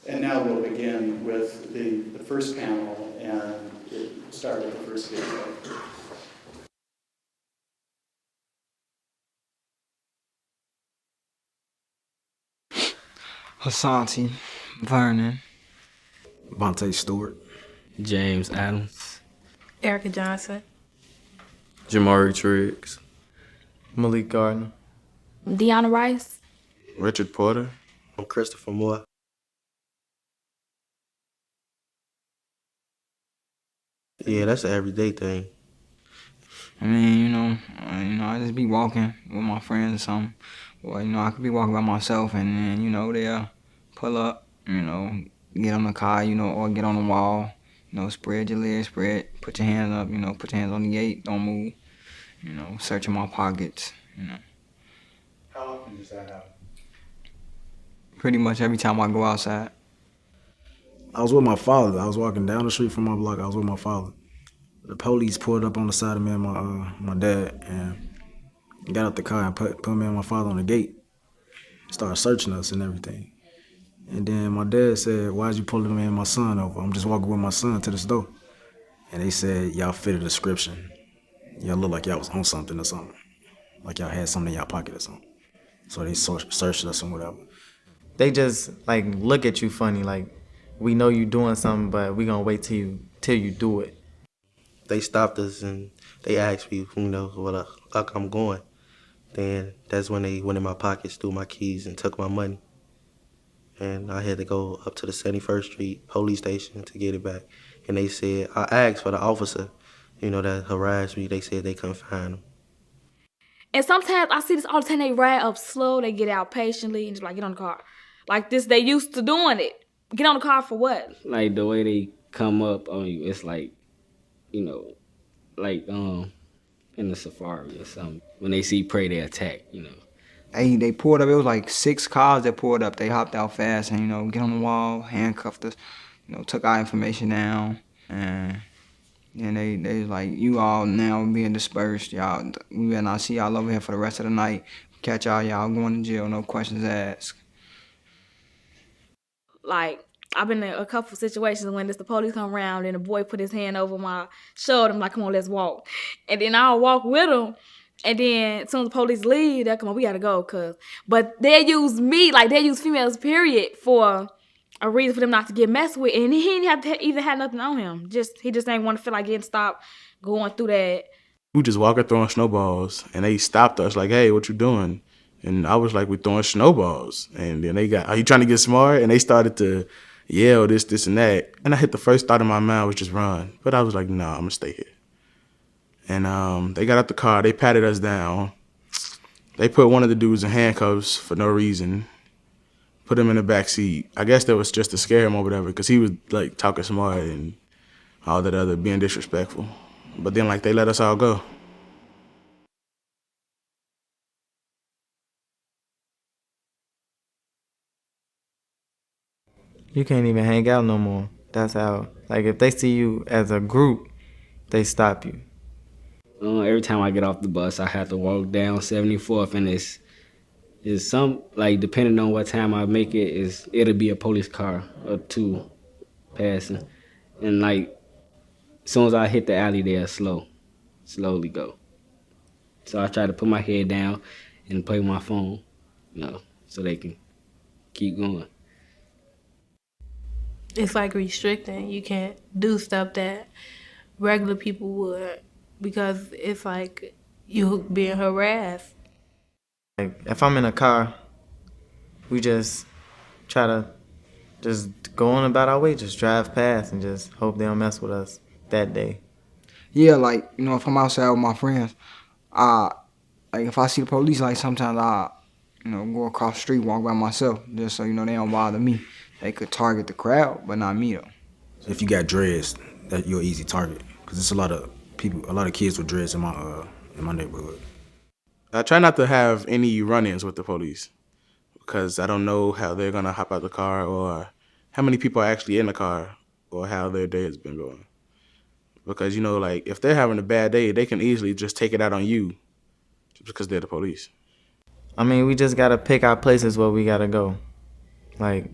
And now we'll begin with the first panel and start with the first video. Asante, Vernon, Vontae Stewart, James Adams, Erica Johnson, Jamari Triggs, Malik Gardner, Deanna Rice, Richard Porter, I'm Christopher Moore. Yeah, that's an everyday thing. I mean, I just be walking with my friends or something. Or, I could be walking by myself and then, they'll pull up, get on the car, or get on the wall, spread your legs, put your hands up, put your hands on the gate, don't move, searching my pockets, How often does that happen? Pretty much every time I go outside. I was with my father. I was walking down the street from my block. I was with my father. The police pulled up on the side of me and my dad and got out the car and put me and my father on the gate. Started searching us and everything. And then my dad said, "Why'd you pulling me and my son over? I'm just walking with my son to this door." And they said, "Y'all fit the description. Y'all look like y'all was on something or something. Like y'all had something in y'all pocket or something." So they searched us and whatever. they just like look at you funny, like we know you doing something, but we gonna wait till you do it. They stopped us and they asked me, what I'm going. Then that's when they went in my pockets, stole my keys, and took my money. And I had to go up to the 71st Street police station to get it back. And they said, I asked for the officer, that harassed me. They said they couldn't find him. and sometimes I see this all the time. They ride up slow, they get out patiently, and just like get on the car. Like this, they used to doing it. Get on the car for what? like the way they come up on you, it's like, like in the safari or something. When they see prey, they attack. They pulled up. It was like 6 cars that pulled up. They hopped out fast and, get on the wall, handcuffed us, took our information down. And then they was like, "You all now being dispersed. Y'all, we better not see y'all over here for the rest of the night. Catch y'all going to jail, no questions asked." Like I've been in a couple situations when the police come around and the boy put his hand over my shoulder. I'm like, "Come on, let's walk." And then I'll walk with him. And then as soon as the police leave, they'll come on, we gotta go, but they use me, like they use females, period, for a reason for them not to get messed with. And he didn't have to even have nothing on him. He just ain't want to feel like getting stopped going through that. We just walking throwing snowballs, and they stopped us like, "Hey, what you doing?" And I was like, "We're throwing snowballs." And then they got, "Are you trying to get smart?" And they started to yell this, and that. And I hit the first thought in my mind was just run. But I was like, "Nah, I'm gonna stay here." And they got out the car. They patted us down. They put one of the dudes in handcuffs for no reason. Put him in the back seat. I guess that was just to scare him or whatever, because he was like talking smart and all that other, being disrespectful. But then like they let us all go. You can't even hang out no more. That's how. Like if they see you as a group, they stop you. Every time I get off the bus, I have to walk down 74th, and it's some, like, depending on what time I make it, it'll be a police car or two passing. And like, as soon as I hit the alley, they'll slowly go. So I try to put my head down and play with my phone, so they can keep going. it's like restricting. You can't do stuff that regular people would because it's like you being harassed. Like if I'm in a car, we just try to just go on about our way, just drive past and just hope they don't mess with us that day. Yeah, like, if I'm outside with my friends, like if I see the police, like sometimes I, go across the street, walk by myself, just so, they don't bother me. They could target the crowd, but not me though. If you got dreads, that you're an easy target, because there's a lot of kids with dreads in my neighborhood. I try not to have any run-ins with the police because I don't know how they're gonna hop out the car or how many people are actually in the car or how their day has been going. Because, like, if they're having a bad day, they can easily just take it out on you just because they're the police. I mean, we just gotta pick our places where we gotta go. Like,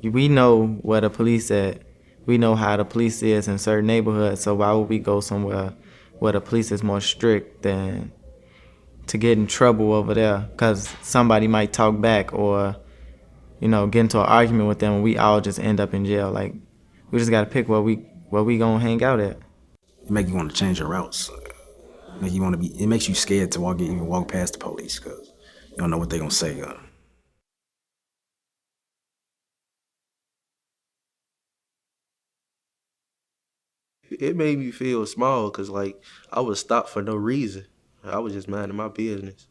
we know where the police at. We know how the police is in certain neighborhoods, so why would we go somewhere where the police is more strict than to get in trouble over there? Because somebody might talk back or, get into an argument with them and we all just end up in jail. Like, we just got to pick where we gonna hang out at. It make you want to change your routes. It makes you scared to even walk past the police because you don't know what they're gonna say. It made me feel small because, like, I was stopped for no reason. I was just minding my business.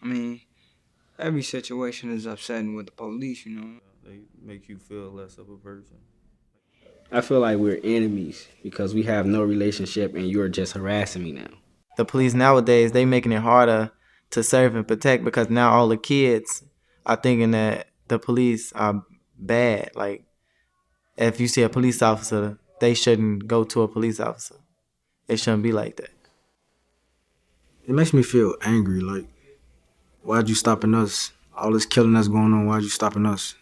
I mean, every situation is upsetting with the police, They make you feel less of a person. I feel like we're enemies because we have no relationship and you're just harassing me now. The police nowadays, they making it harder to serve and protect because now all the kids are thinking that the police are bad. Like, if you see a police officer, they shouldn't go to a police officer. It shouldn't be like that. It makes me feel angry. Like, why'd you stopping us? All this killing that's going on, why'd you stopping us?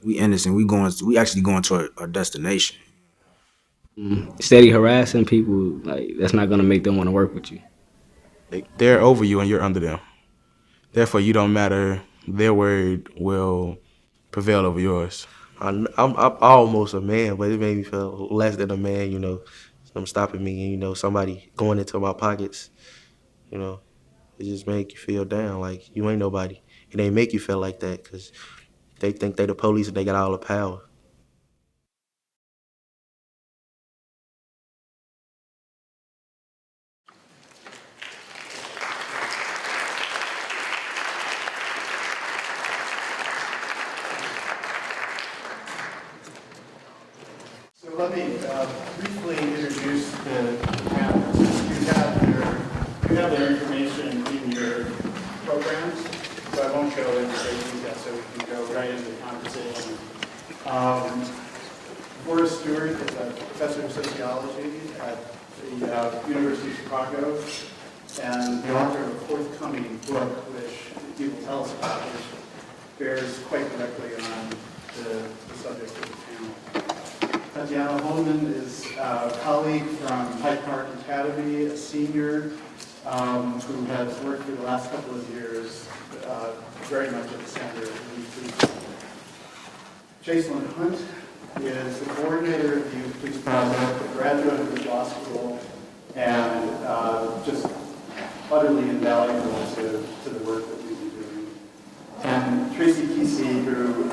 We innocent. We actually going to a destination. Steady harassing people, like, that's not gonna make them want to work with you. They're over you and you're under them. Therefore, you don't matter. Their word will prevail over yours. I'm almost a man, but it made me feel less than a man, Them stopping me and, somebody going into my pockets, It just make you feel down, like you ain't nobody. It ain't make you feel like that because they think they the police and they got all the power. So let me briefly introduce the panelists. You have their information in your programs, so I won't go into great detail, so we can go right into the conversation. Forrest Stewart is a professor of sociology at the University of Chicago and the author of a forthcoming book, which he will tell us about, which bears quite directly on the subject of the panel. Tatiana Holman is a colleague from Hyde Park Academy, a senior who has worked for the last couple of years very much at the center of the police. Jason Hunt is the coordinator of the Youth Police Project, a graduate of the law school, and just utterly invaluable to the work that we've been doing. And Tracy Kesey, who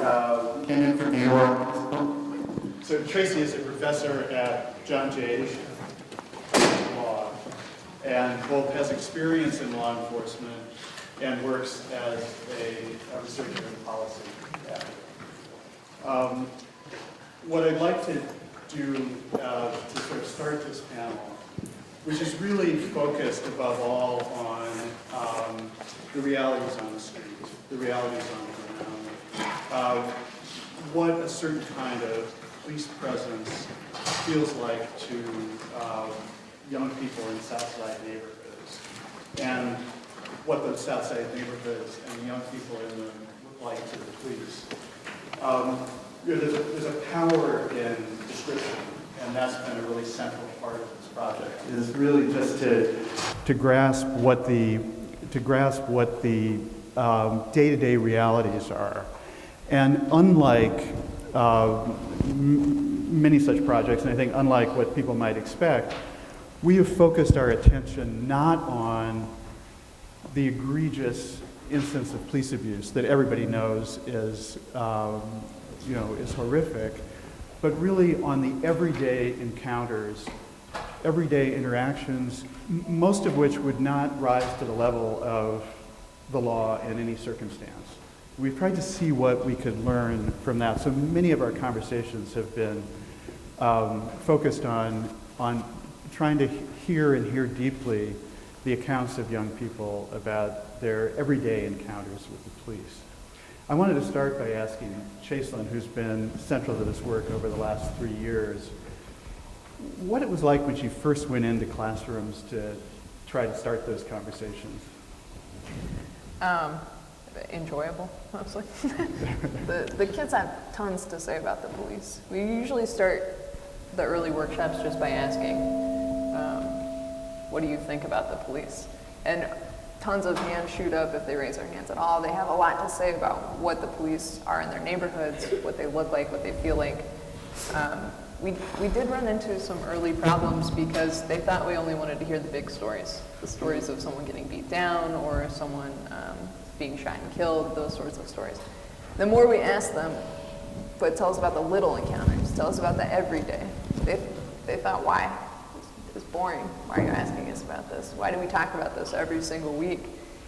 came in from New York. So Tracy is a professor at John Jay Law, and both has experience in law enforcement and works as a researcher in policy. What I'd like to do to sort of start this panel, which is really focused above all on the realities on the street, the realities on the ground, what a certain kind of police presence feels like to young people in Southside neighborhoods, and what those Southside neighborhoods and the young people in them look like to the police. There's a power in description, and that's been a really central part of this project. Is really just to grasp what the day-to-day realities are, and unlike many such projects, and I think unlike what people might expect, we have focused our attention not on the egregious instance of police abuse that everybody knows is horrific, but really on the everyday encounters, everyday interactions, most of which would not rise to the level of the law in any circumstance. We've tried to see what we could learn from that. So many of our conversations have been focused on trying to hear deeply the accounts of young people about their everyday encounters with the police. I wanted to start by asking Chaselyn, who's been central to this work over the last 3 years, what it was like when she first went into classrooms to try to start those conversations. enjoyable, mostly. The kids have tons to say about the police. We usually start the early workshops just by asking, what do you think about the police? And tons of hands shoot up if they raise their hands at all. They have a lot to say about what the police are in their neighborhoods, what they look like, what they feel like. We did run into some early problems because they thought we only wanted to hear the big stories, the stories of someone getting beat down or someone being shot and killed, those sorts of stories. The more we asked them, but tell us about the little encounters, tell us about the everyday. They thought, why? It's boring. Why are you asking us about this? Why do we talk about this every single week?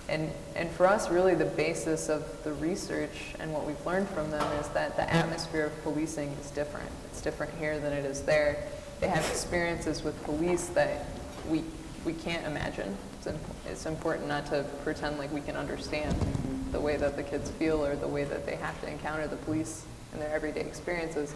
And for us, really the basis of the research and what we've learned from them is that the atmosphere of policing is different. It's different here than it is there. They have experiences with police that we can't imagine. It's important not to pretend like we can understand the way that the kids feel or the way that they have to encounter the police in their everyday experiences.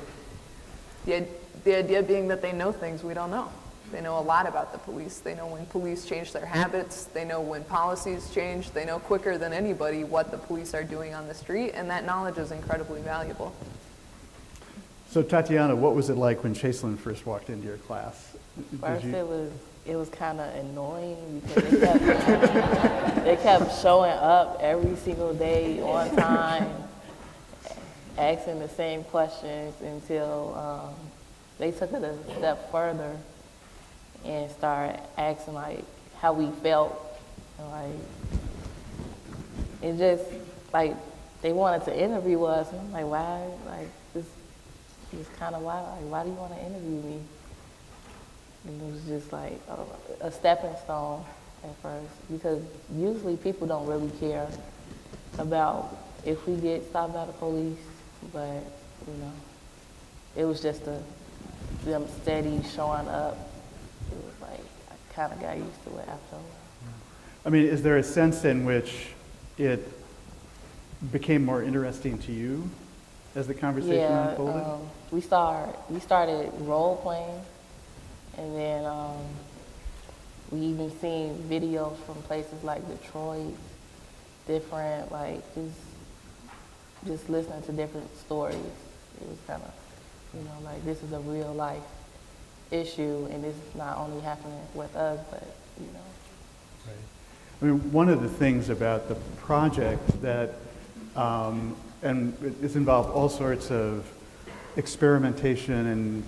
The idea being that they know things we don't know. They know a lot about the police. They know when police change their habits. They know when policies change. They know quicker than anybody what the police are doing on the street, and that knowledge is incredibly valuable. So Tatiana, what was it like when Chaselyn first walked into your class? First, it was kind of annoying because they kept showing up every single day on time, asking the same questions until they took it a step further and started asking like how we felt, and like it just like they wanted to interview us, and I'm like, why? Like this is kind of why? Like, why do you want to interview me? And it was just like a stepping stone at first, because usually people don't really care about if we get stopped by the police, but you know, it was just them steady showing up. It was like I kind of got used to it after a while. I mean, is there a sense in which it became more interesting to you as the conversation unfolded? We started role playing, and then we even seen videos from places like Detroit, different like just listening to different stories. It was kind of, you know, like this is a real life issue, and it's not only happening with us, but you know. Right. I mean, one of the things about the project that, and it's involved all sorts of experimentation and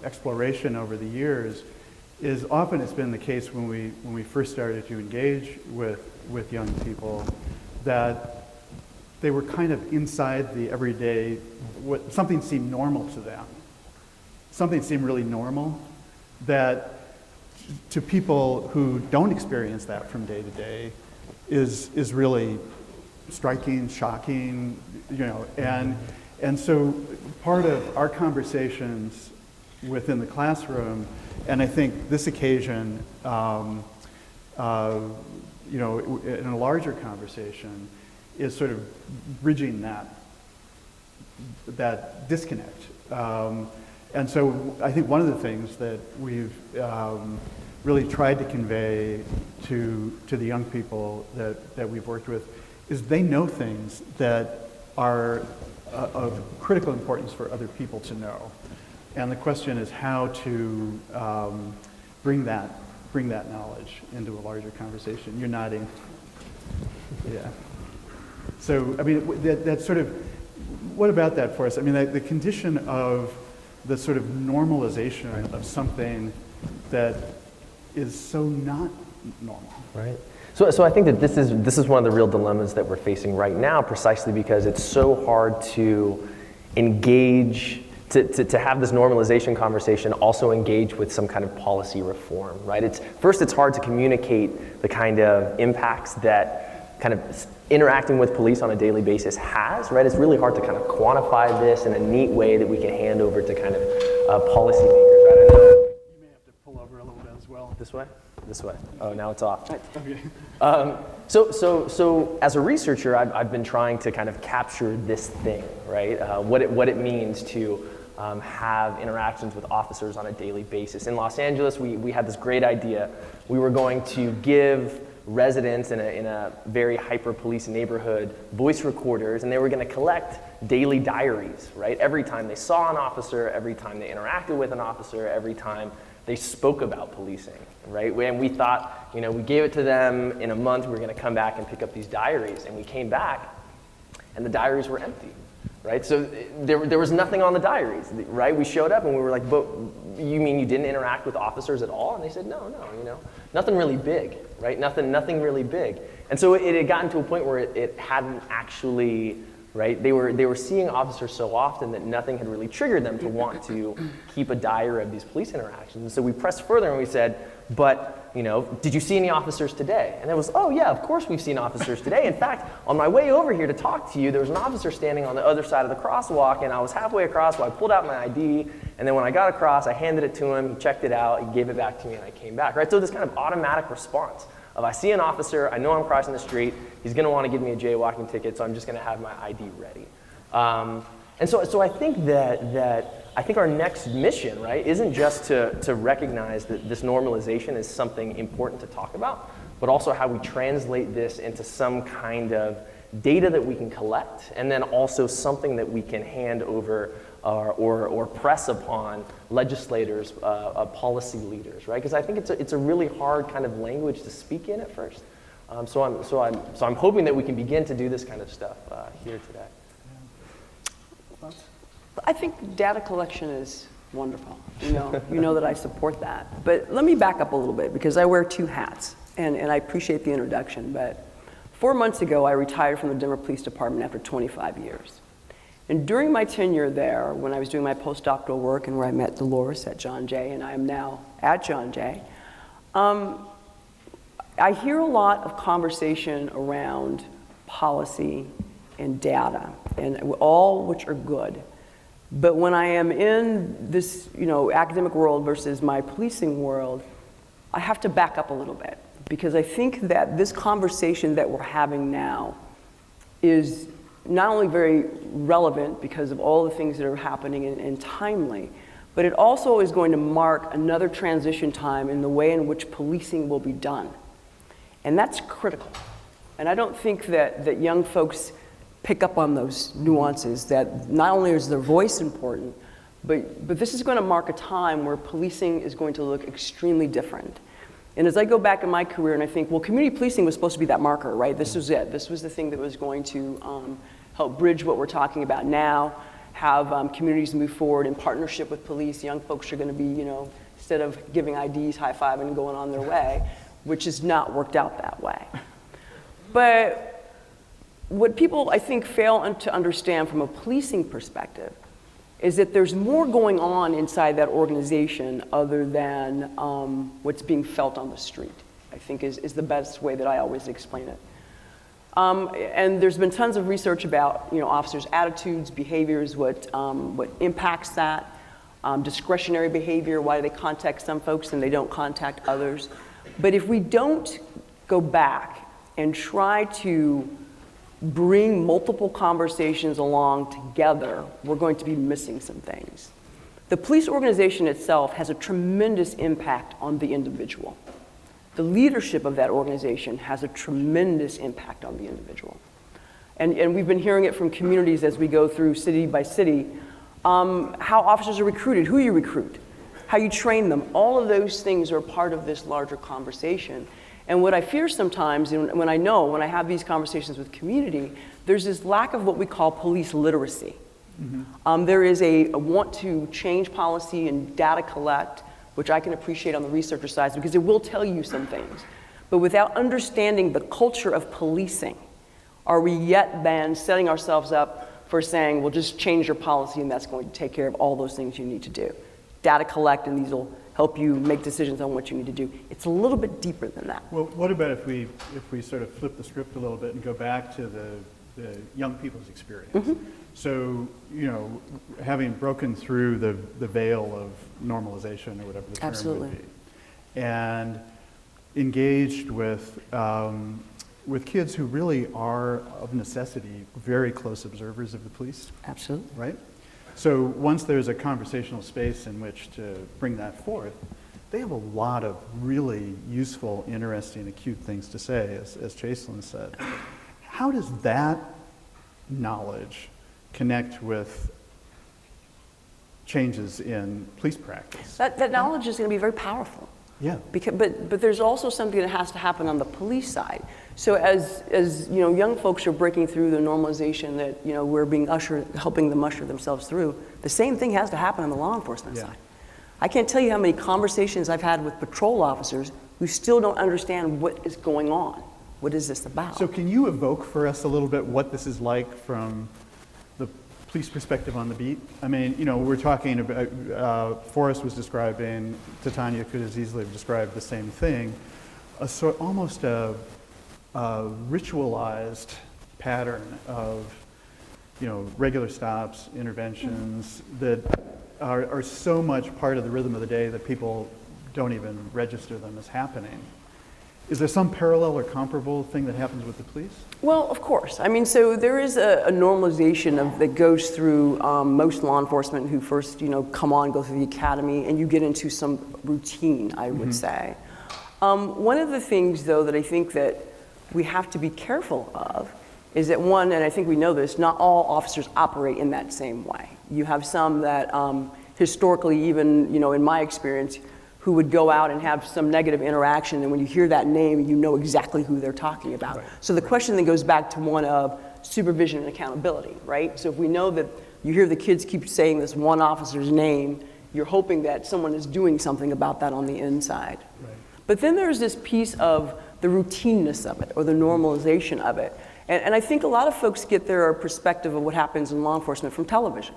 exploration over the years, is often it's been the case when we first started to engage with young people that they were kind of inside the everyday, something seemed normal to them. Something seemed really normal that to people who don't experience that from day to day is really striking, shocking, you know, and so part of our conversations within the classroom, and I think this occasion, you know, in a larger conversation, is sort of bridging that disconnect. And so I think one of the things that we've really tried to convey to the young people that we've worked with is they know things that are of critical importance for other people to know. And the question is how to bring that knowledge into a larger conversation. You're nodding. Yeah. So, I mean, that sort of, what about that for us? I mean, the condition of the sort of normalization of something that is so not normal. Right. So I think that this is one of the real dilemmas that we're facing right now, precisely because it's so hard to engage, to have this normalization conversation, also engage with some kind of policy reform, right? It's hard to communicate the kind of impacts that kind of interacting with police on a daily basis has, right? It's really hard to kind of quantify this in a neat way that we can hand over to kind of policymakers, right? I know. You may have to pull over a little bit as well. This way? This way. Oh, now it's off. Okay. So as a researcher, I've been trying to kind of capture this thing, right? What it means to have interactions with officers on a daily basis. In Los Angeles, we had this great idea. We were going to give residents in a very hyper-police neighborhood voice recorders, and they were going to collect daily diaries, right? Every time they saw an officer, every time they interacted with an officer, every time they spoke about policing, right? And we thought, we gave it to them in a month, we were going to come back and pick up these diaries, and we came back, and the diaries were empty, right? So there was nothing on the diaries, right? We showed up and we were like, but you mean you didn't interact with officers at all? And they said, no, nothing really big, right? Nothing really big. And so it had gotten to a point where it hadn't actually, right? They were seeing officers so often that nothing had really triggered them to want to keep a diary of these police interactions. And so we pressed further and we said, but did you see any officers today? And it was, oh yeah, of course we've seen officers today. In fact, on my way over here to talk to you, there was an officer standing on the other side of the crosswalk, and I was halfway across, so I pulled out my ID, and then when I got across, I handed it to him, he checked it out, he gave it back to me, and I came back, right? So this kind of automatic response of I see an officer, I know I'm crossing the street, he's gonna wanna give me a jaywalking ticket, so I'm just gonna have my ID ready. And so I think I think our next mission, right, isn't just to recognize that this normalization is something important to talk about, but also how we translate this into some kind of data that we can collect, and then also something that we can hand over or press upon legislators, policy leaders, right? Because I think it's a really hard kind of language to speak in at first. So I'm hoping that we can begin to do this kind of stuff here today. I think data collection is wonderful. You know that I support that. But let me back up a little bit because I wear two hats, and I appreciate the introduction. But 4 months ago, I retired from the Denver Police Department after 25 years. And during my tenure there, when I was doing my postdoctoral work and where I met Dolores at John Jay, and I am now at John Jay, I hear a lot of conversation around policy and data, and all which are good. But when I am in this, academic world versus my policing world, I have to back up a little bit because I think that this conversation that we're having now is not only very relevant because of all the things that are happening and timely, but it also is going to mark another transition time in the way in which policing will be done. And that's critical. And I don't think that young folks pick up on those nuances, that not only is their voice important, but this is going to mark a time where policing is going to look extremely different. And as I go back in my career and I think, well, community policing was supposed to be that marker, right? This was it. This was the thing that was going to help bridge what we're talking about now, have communities move forward in partnership with police. Young folks are going to be, instead of giving IDs, high-fiving and going on their way, which has not worked out that way. But what people, I think, fail to understand from a policing perspective is that there's more going on inside that organization other than what's being felt on the street, I think is the best way that I always explain it. And there's been tons of research about officers' attitudes, behaviors, what impacts that, discretionary behavior, why do they contact some folks and they don't contact others. But if we don't go back and try to bring multiple conversations along together, we're going to be missing some things. The police organization itself has a tremendous impact on the individual. The leadership of that organization has a tremendous impact on the individual. And we've been hearing it from communities as we go through city by city, how officers are recruited, who you recruit, how you train them. All of those things are part of this larger conversation. And what I fear sometimes, and when I have these conversations with community, there's this lack of what we call police literacy. Mm-hmm. There is a want to change policy and data collect, which I can appreciate on the researcher side because it will tell you some things. But without understanding the culture of policing, are we yet then setting ourselves up for saying, well, just change your policy and that's going to take care of all those things you need to do. Data collect and these will help you make decisions on what you need to do. It's a little bit deeper than that. Well, what about if we sort of flip the script a little bit and go back to the young people's experience? Mm-hmm. So, having broken through the veil of normalization or whatever the term Absolutely. would be, and engaged with kids who really are of necessity very close observers of the police. Absolutely. Right? So once there's a conversational space in which to bring that forth, they have a lot of really useful, interesting, acute things to say, as Chaselyn said. How does that knowledge connect with changes in police practice? That knowledge is going to be very powerful. Yeah. But there's also something that has to happen on the police side. So as you know, young folks are breaking through the normalization that, you know, we're being helping them usher themselves through, the same thing has to happen on the law enforcement side. I can't tell you how many conversations I've had with patrol officers who still don't understand what is going on. What is this about? So can you evoke for us a little bit what this is like from the police perspective on the beat? I mean, you know, we're talking about, Forrest was describing, Titania could as easily have described the same thing, almost a ritualized pattern of, you know, regular stops, interventions that are so much part of the rhythm of the day that people don't even register them as happening. Is there some parallel or comparable thing that happens with the police? Well, of course. I mean, so there is a normalization that goes through most law enforcement who first, you know, go through the academy, and you get into some routine, I would say. One of the things, though, that I think that we have to be careful of is that, one, and I think we know this, not all officers operate in that same way. You have some that historically, even, you know, in my experience, who would go out and have some negative interaction, and when you hear that name, you know exactly who they're talking about. Right. So the question then goes back to one of supervision and accountability, right? So if we know that you hear the kids keep saying this one officer's name, you're hoping that someone is doing something about that on the inside. Right. But then there's this piece of the routineness of it, or the normalization of it. And I think a lot of folks get their perspective of what happens in law enforcement from television.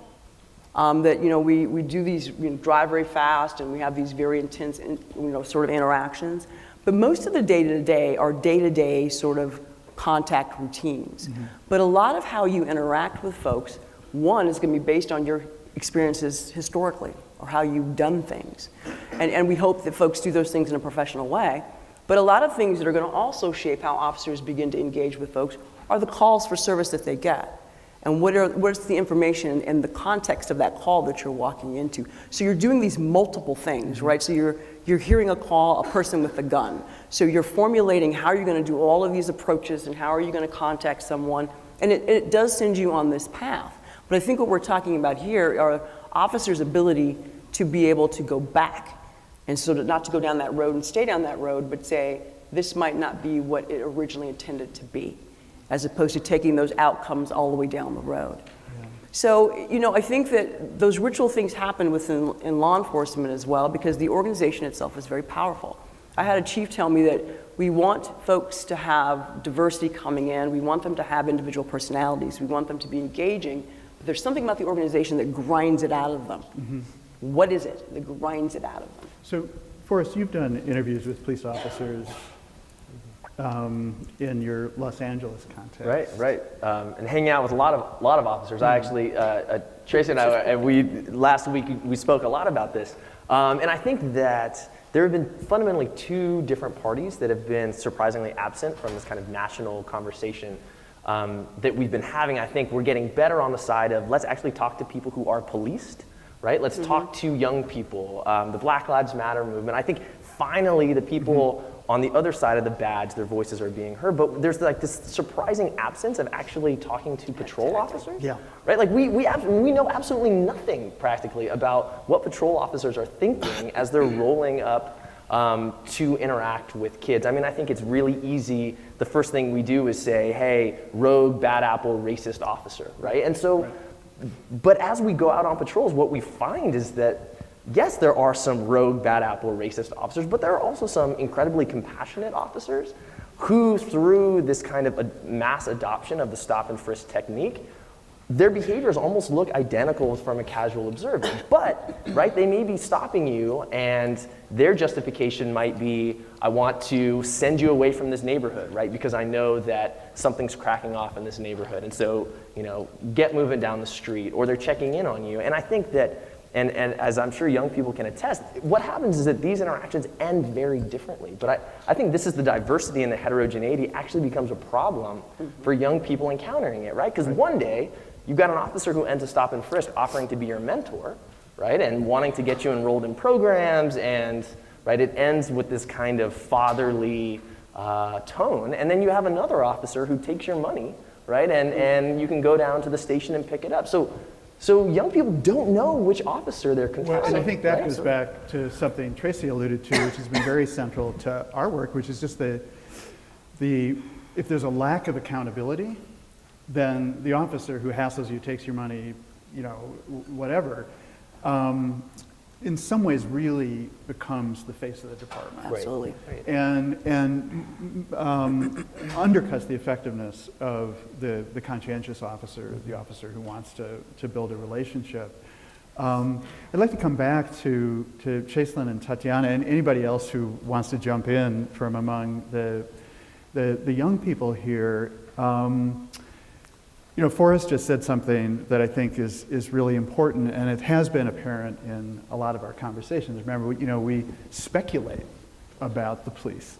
That, you know, we do these, you know, drive very fast, and we have these very intense, you know, sort of interactions. But most of the day-to-day are day-to-day sort of contact routines. But a lot of how you interact with folks, one, is going to be based on your experiences historically, or how you've done things. And we hope that folks do those things in a professional way. But a lot of things that are going to also shape how officers begin to engage with folks are the calls for service that they get. And what's the information and the context of that call that you're walking into. So you're doing these multiple things, right? So you're hearing a call, a person with a gun. So you're formulating how you're going to do all of these approaches and how are you going to contact someone. And it does send you on this path. But I think what we're talking about here are officers' ability to be able to go back, and so not to go down that road and stay down that road, but say, this might not be what it originally intended to be, as opposed to taking those outcomes all the way down the road. Yeah. So, you know, I think that those ritual things happen in law enforcement as well, because the organization itself is very powerful. I had a chief tell me that we want folks to have diversity coming in, we want them to have individual personalities, we want them to be engaging, but there's something about the organization that grinds it out of them. Mm-hmm. What is it that grinds it out of them? So, Forrest, you've done interviews with police officers in your Los Angeles context. Right. And hanging out with a lot of officers. I actually, Tracy and I, last week we spoke a lot about this. And I think that there have been fundamentally two different parties that have been surprisingly absent from this kind of national conversation that we've been having. I think we're getting better on the side of let's actually talk to people who are policed, right? Let's talk to young people, the Black Lives Matter movement. I think finally the people on the other side of the badge, their voices are being heard, but there's like this surprising absence of actually talking to patrol officers. Yeah. Right? Like we know absolutely nothing practically about what patrol officers are thinking as they're rolling up to interact with kids. I mean, I think it's really easy. The first thing we do is say, hey, rogue, bad apple, racist officer, right? And so, but as we go out on patrols, what we find is that yes, there are some rogue, bad apple, racist officers, but there are also some incredibly compassionate officers who, through this kind of a mass adoption of the stop and frisk technique, their behaviors almost look identical from a casual observer. But, right, they may be stopping you and their justification might be, I want to send you away from this neighborhood, right, because I know that something's cracking off in this neighborhood. And so, you know, get moving down the street, or they're checking in on you. And I think that and as I'm sure young people can attest, what happens is that these interactions end very differently. But I think this is the diversity and the heterogeneity actually becomes a problem for young people encountering it, right? Because one day, you've got an officer who ends a stop and frisk offering to be your mentor, right? And wanting to get you enrolled in programs and right? It ends with this kind of fatherly tone, and then you have another officer who takes your money, right? And you can go down to the station and pick it up. So young people don't know which officer they're Well, contacting. and I think that right? goes back to something Tracy alluded to, which has been very central to our work, which is just if there's a lack of accountability, then the officer who hassles you, takes your money, whatever, in some ways really becomes the face of the department. Absolutely. And undercuts the effectiveness of the conscientious officer, the officer who wants to build a relationship. I'd like to come back to Chaselyn and Tatiana and anybody else who wants to jump in from among the young people here. Forrest just said something that I think is really important, and it has been apparent in a lot of our conversations. Remember, we speculate about the police.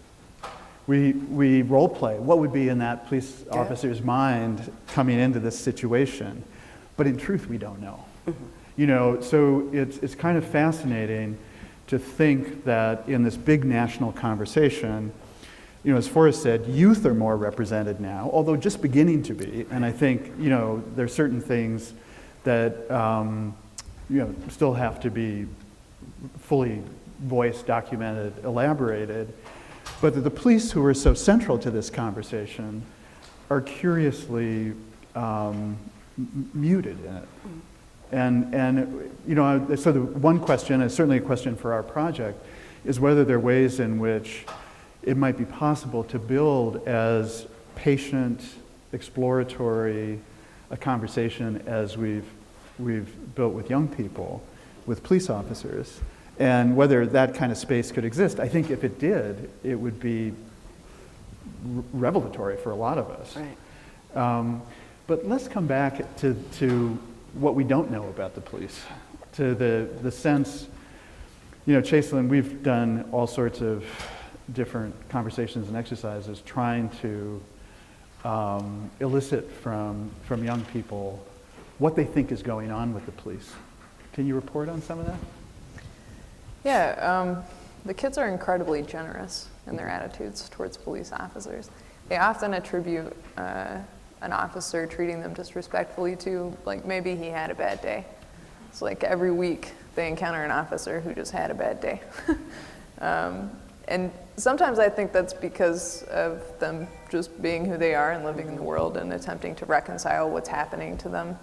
We role play what would be in that police officer's mind coming into this situation, but in truth, we don't know. So it's kind of fascinating to think that in this big national conversation, as Forrest said, youth are more represented now, although just beginning to be. And I think, there are certain things that, still have to be fully voiced, documented, elaborated. But the police who are so central to this conversation are curiously muted in it. And so the one question, and certainly a question for our project, is whether there are ways in which it might be possible to build as patient, exploratory a conversation as we've built with young people, with police officers, and whether that kind of space could exist. I think if it did, it would be revelatory for a lot of us. Right. But let's come back to what we don't know about the police, to the sense, Chaselyn, we've done all sorts of different conversations and exercises trying to elicit from young people what they think is going on with the police. Can you report on some of that? Yeah, the kids are incredibly generous in their attitudes towards police officers. They often attribute an officer treating them disrespectfully to, like, maybe he had a bad day. It's like every week they encounter an officer who just had a bad day. And sometimes I think that's because of them just being who they are and living in the world and attempting to reconcile what's happening to them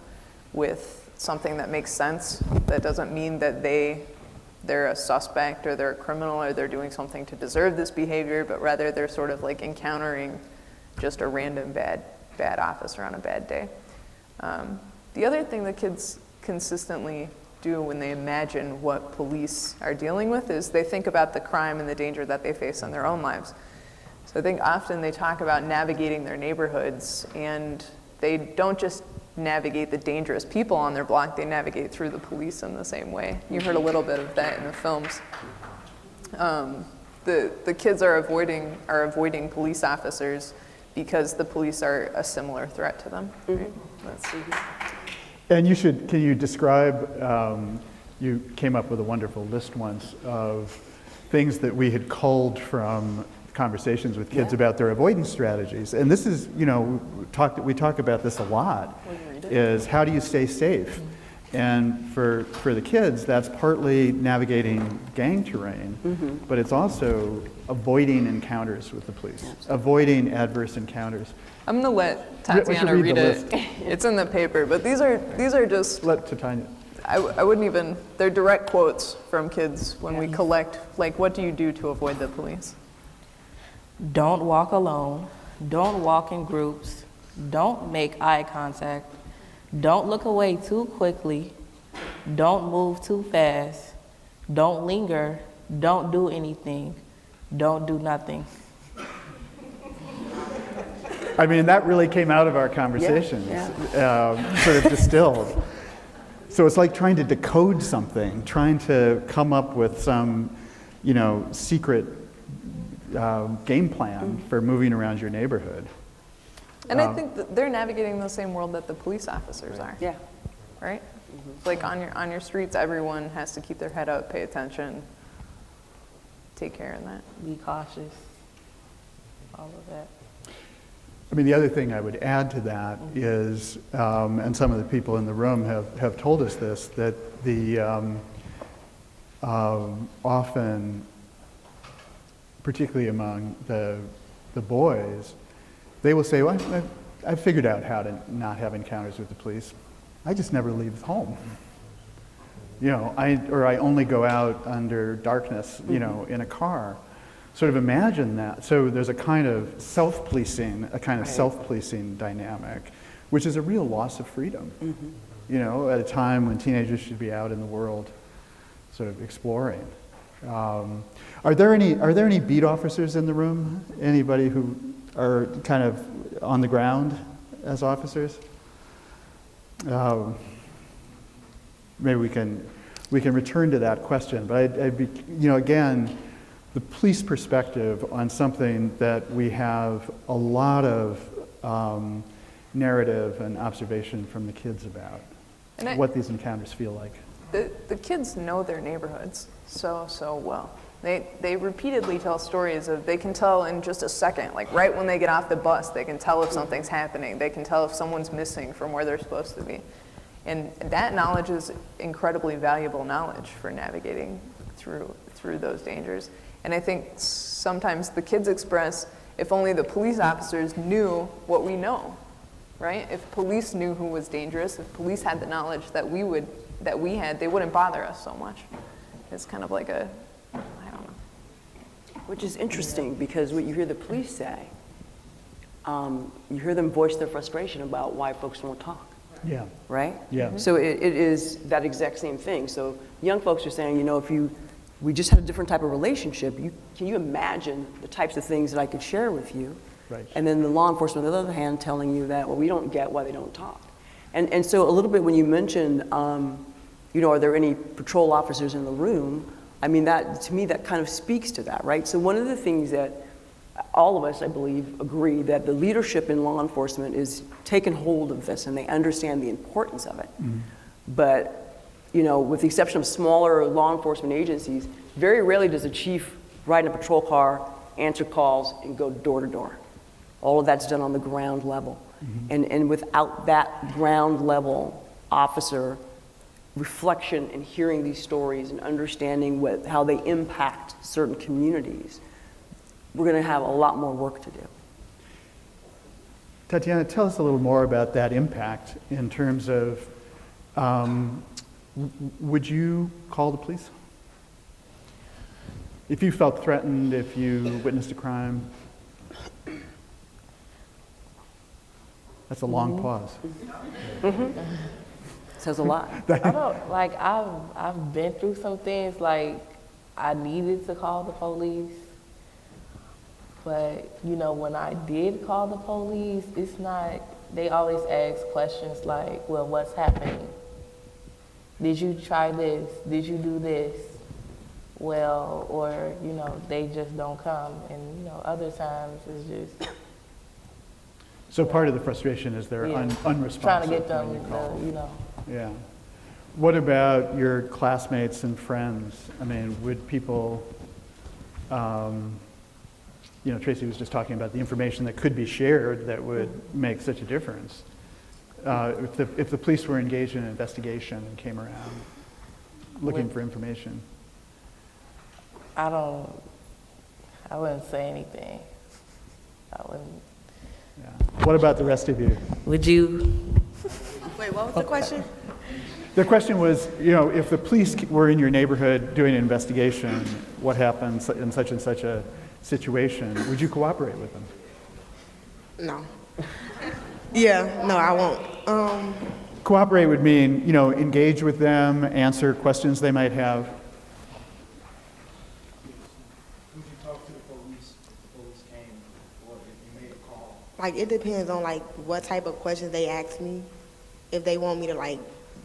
with something that makes sense. That doesn't mean that they're a suspect or they're a criminal or they're doing something to deserve this behavior, but rather they're sort of like encountering just a random bad officer on a bad day. The other thing that kids consistently do when they imagine what police are dealing with is they think about the crime and the danger that they face in their own lives. So I think often they talk about navigating their neighborhoods, and they don't just navigate the dangerous people on their block, they navigate through the police in the same way. You heard a little bit of that in the films. The kids are avoiding police officers because the police are a similar threat to them. Right? Let's see. And can you describe, you came up with a wonderful list once of things that we had culled from conversations with kids about their avoidance strategies. And this is, we talk about this a lot, is how do you stay safe? And for the kids, that's partly navigating gang terrain, but it's also avoiding encounters with the police, avoiding adverse encounters. I'm gonna let Tatiana read it. It's in the paper, but these are just. Let Tatiana. I wouldn't even. They're direct quotes from kids when we collect. Like, what do you do to avoid the police? Don't walk alone. Don't walk in groups. Don't make eye contact. Don't look away too quickly. Don't move too fast. Don't linger. Don't do anything. Don't do nothing. I mean, that really came out of our conversations, sort of distilled. So it's like trying to decode something, trying to come up with some, secret game plan for moving around your neighborhood. And I think that they're navigating the same world that the police officers are. Yeah. Right? Like on your streets, everyone has to keep their head up, pay attention take care of that. Be cautious, all of that. I mean, the other thing I would add to that is, and some of the people in the room have told us this, that the often, particularly among the boys, they will say, well, I've figured out how to not have encounters with the police. I just never leave home. You know, I only go out under darkness, you know, in a car. Sort of imagine that. So there's a kind of self-policing dynamic, which is a real loss of freedom. You know, at a time when teenagers should be out in the world, sort of exploring. Are there any beat officers in the room? Anybody who are kind of on the ground as officers? Maybe we can return to that question. But I'd be, you know, again, the police perspective on something that we have a lot of narrative and observation from the kids about, what these encounters feel like. The kids know their neighborhoods so well. They repeatedly tell stories of, they can tell in just a second, like right when they get off the bus, they can tell if something's happening. They can tell if someone's missing from where they're supposed to be. And that knowledge is incredibly valuable knowledge for navigating through those dangers. And I think sometimes the kids express, if only the police officers knew what we know, right? If police knew who was dangerous, if police had the knowledge that we had, they wouldn't bother us so much. It's kind of like I don't know. Which is interesting, because what you hear the police say, you hear them voice their frustration about why folks won't talk. Yeah. Right? Yeah. So it is that exact same thing. So young folks are saying, you know, we just had a different type of relationship, can you imagine the types of things that I could share with you? Right. And then the law enforcement, on the other hand, telling you that, well, we don't get why they don't talk. And so a little bit when you mentioned, you know, are there any patrol officers in the room? I mean, that, to me, that kind of speaks to that, right? So one of the things that all of us, I believe, agree that the leadership in law enforcement is taking hold of this and they understand the importance of it. But, you know, with the exception of smaller law enforcement agencies, very rarely does a chief ride in a patrol car, answer calls, and go door to door. All of that's done on the ground level. And without that ground level officer reflection and hearing these stories and understanding how they impact certain communities, we're going to have a lot more work to do. Tatiana, tell us a little more about that impact in terms of, would you call the police? If you felt threatened, if you witnessed a crime? That's a long pause. Says a lot. I don't, like, I've been through some things, like, I needed to call the police. But, you know, when I did call the police, it's not, they always ask questions like, well, what's happening? Did you try this? Did you do this? Well, or, you know, they just don't come. And, you know, other times it's just. So part of the frustration is they're unresponsive. Trying to get them, you know. Yeah. What about your classmates and friends? I mean, would people, you know, Tracy was just talking about the information that could be shared that would make such a difference. If the police were engaged in an investigation and came around looking for information. I wouldn't say anything. I wouldn't. Yeah. What about the rest of you? Would you? Wait, what was the question? The question was, you know, if the police were in your neighborhood doing an investigation, what happens in such and such a situation, would you cooperate with them? No. Yeah, no, I won't. Cooperate would mean, you know, engage with them, answer questions they might have. Would you talk to the police if the police came, or if you made a call? Like, it depends on, like, what type of questions they ask me. If they want me to, like,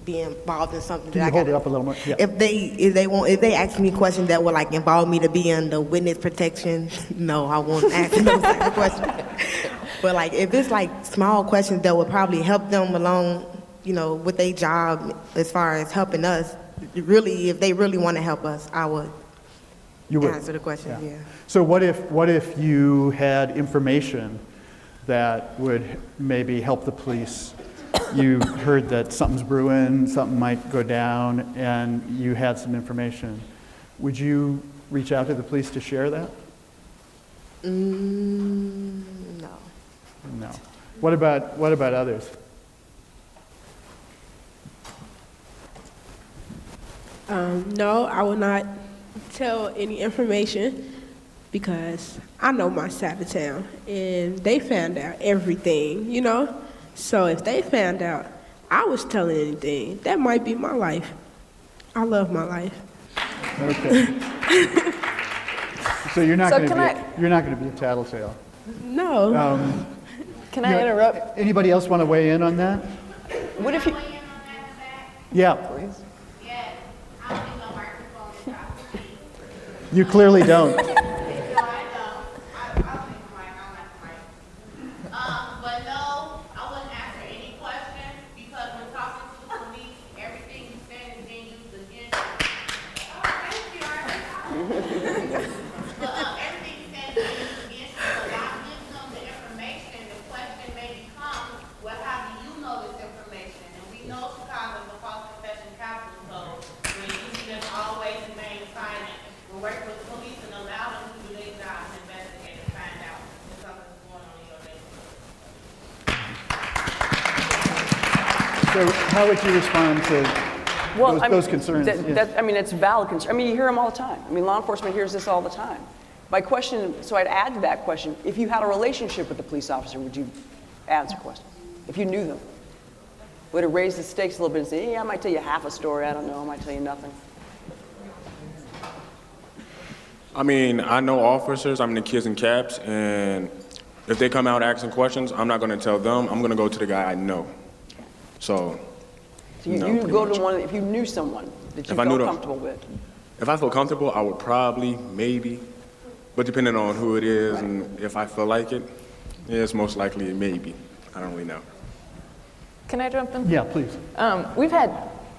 be involved in something Can that you hold it up a little more? Yeah. If they ask me questions that would, like, involve me to be in the witness protection, no, I won't ask those type of questions. But, like, if it's, like, small questions that would probably help them along, you know, with their job as far as helping us, really, if they really want to help us, I would. You would answer the question, yeah. So what if you had information that would maybe help the police? You heard that something's brewing, something might go down, and you had some information. Would you reach out to the police to share that? No. No. What about others? No, I will not tell any information because I know my side of town and they found out everything, you know? So if they found out I was telling anything, that might be my life. I love my life. Okay. So you're not So going can to be a tattletale. No. Can I interrupt? Anybody else want to weigh in on that? What if you? Yeah. Please. You clearly don't. But no, I wouldn't answer any question because when talking to the police, everything you said is being used against you. Oh, thank you. But everything you said is being used against you. So why give them the information? The question may become, well, how do you know this information? And we know Chicago is a false confession capital, so when you see them always remain silent, we're working with the police and allow them to do their job and investigate and find out if something's going on in your neighborhood. So how would you respond to those concerns? I mean, it's a valid concern. I mean, you hear them all the time. I mean, law enforcement hears this all the time. My question, so I'd add to that question, if you had a relationship with the police officer, would you answer questions? If you knew them? Would it raise the stakes a little bit and say, yeah, I might tell you half a story, I don't know, I might tell you nothing? I mean, I know officers, I'm the kids in caps, and if they come out asking questions, I'm not gonna tell them, I'm gonna go to the guy I know. So you go to one, if you knew someone that you felt comfortable with. If I feel comfortable, I would probably, maybe, but depending on who it is and if I feel like it, yeah, it's most likely a maybe. I don't really know. Can I jump in? Yeah, please. We've had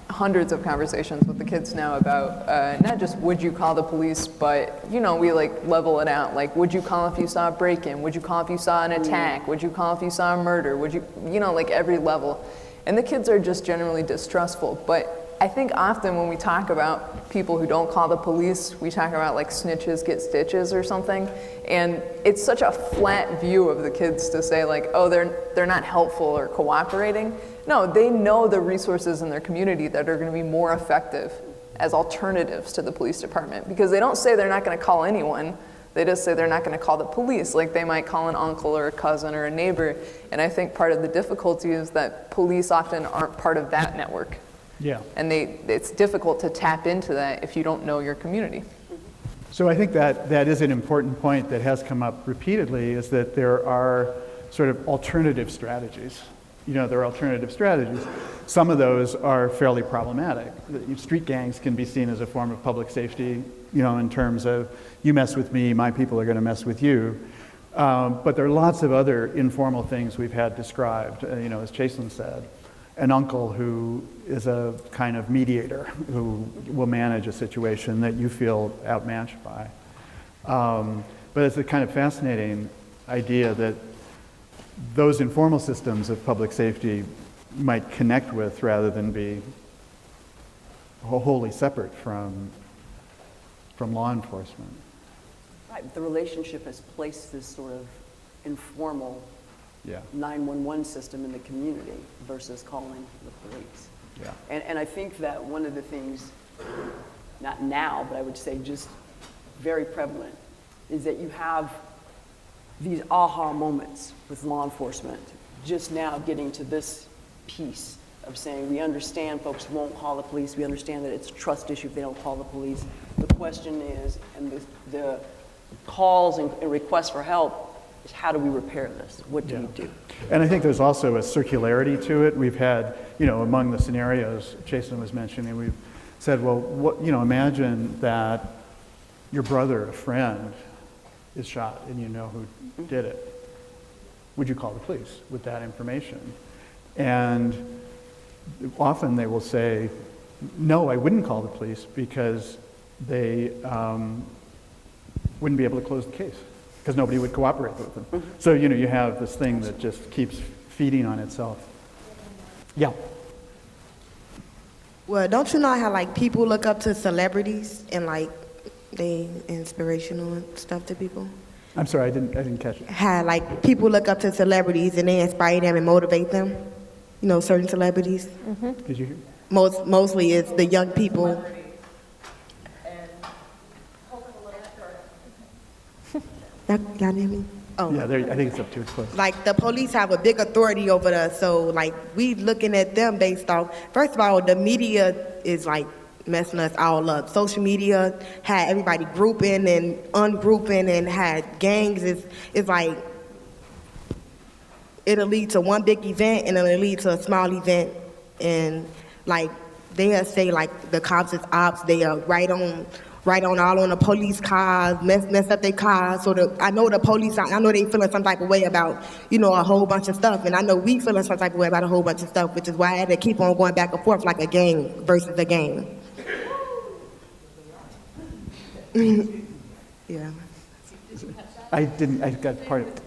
hundreds of conversations with the kids now about not just would you call the police, but we like level it out. Like, would you call if you saw a break-in? Would you call if you saw an attack? Would you call if you saw a murder? Would you, like every level. And the kids are just generally distrustful. But I think often when we talk about people who don't call the police, we talk about like snitches get stitches or something. And it's such a flat view of the kids to say like, oh, they're not helpful or cooperating. No, they know the resources in their community that are going to be more effective as alternatives to the police department, because they don't say they're not going to call anyone. They just say they're not going to call the police, like they might call an uncle or a cousin or a neighbor. And I think part of the difficulty is that police often aren't part of that network. Yeah. And it's difficult to tap into that if you don't know your community. So I think that is an important point that has come up repeatedly, is that there are sort of alternative strategies. There are alternative strategies. Some of those are fairly problematic. Street gangs can be seen as a form of public safety, in terms of you mess with me, my people are going to mess with you. But there are lots of other informal things we've had described, as Chaselin said. An uncle who is a kind of mediator who will manage a situation that you feel outmatched by. But it's a kind of fascinating idea that those informal systems of public safety might connect with rather than be wholly separate from law enforcement. Right, the relationship has placed this sort of informal 911 system in the community versus calling the police. Yeah. And I think that one of the things, not now, but I would say just very prevalent, is that you have these aha moments with law enforcement, just now getting to this piece of saying, we understand folks won't call the police, we understand that it's a trust issue if they don't call the police. The question is, and the calls and requests for help, is how do we repair this? What do we do? And I think there's also a circularity to it. We've had, among the scenarios Chaselin was mentioning, we've said, well, imagine that your brother, a friend, is shot and you know who did it. Would you call the police with that information? And often they will say, no, I wouldn't call the police because they wouldn't be able to close the case because nobody would cooperate with them. So, you know, you have this thing that just keeps feeding on itself. Yeah. Well, don't you know how like people look up to celebrities and like they inspirational and stuff to people? I'm sorry, I didn't catch it. How like people look up to celebrities and they inspire them and motivate them. You know, certain celebrities. Did you hear? Mostly it's the young people. Y'all hear me? Oh. Yeah, I think it's up to it close. Like the police have a big authority over us, so like we looking at them based off. First of all, the media is like messing us all up. Social media had everybody grouping and ungrouping and had gangs. It's like it'll lead to one big event and then it'll lead to a small event, and like they'll say like the cops is ops. They are right on all on the police cars, mess up their cars. So I know the police, I know they feeling some type of way about, you know, a whole bunch of stuff. And I know we feeling some type of way about a whole bunch of stuff, which is why I had to keep on going back and forth like a gang versus a gang. Yeah. I got part of it.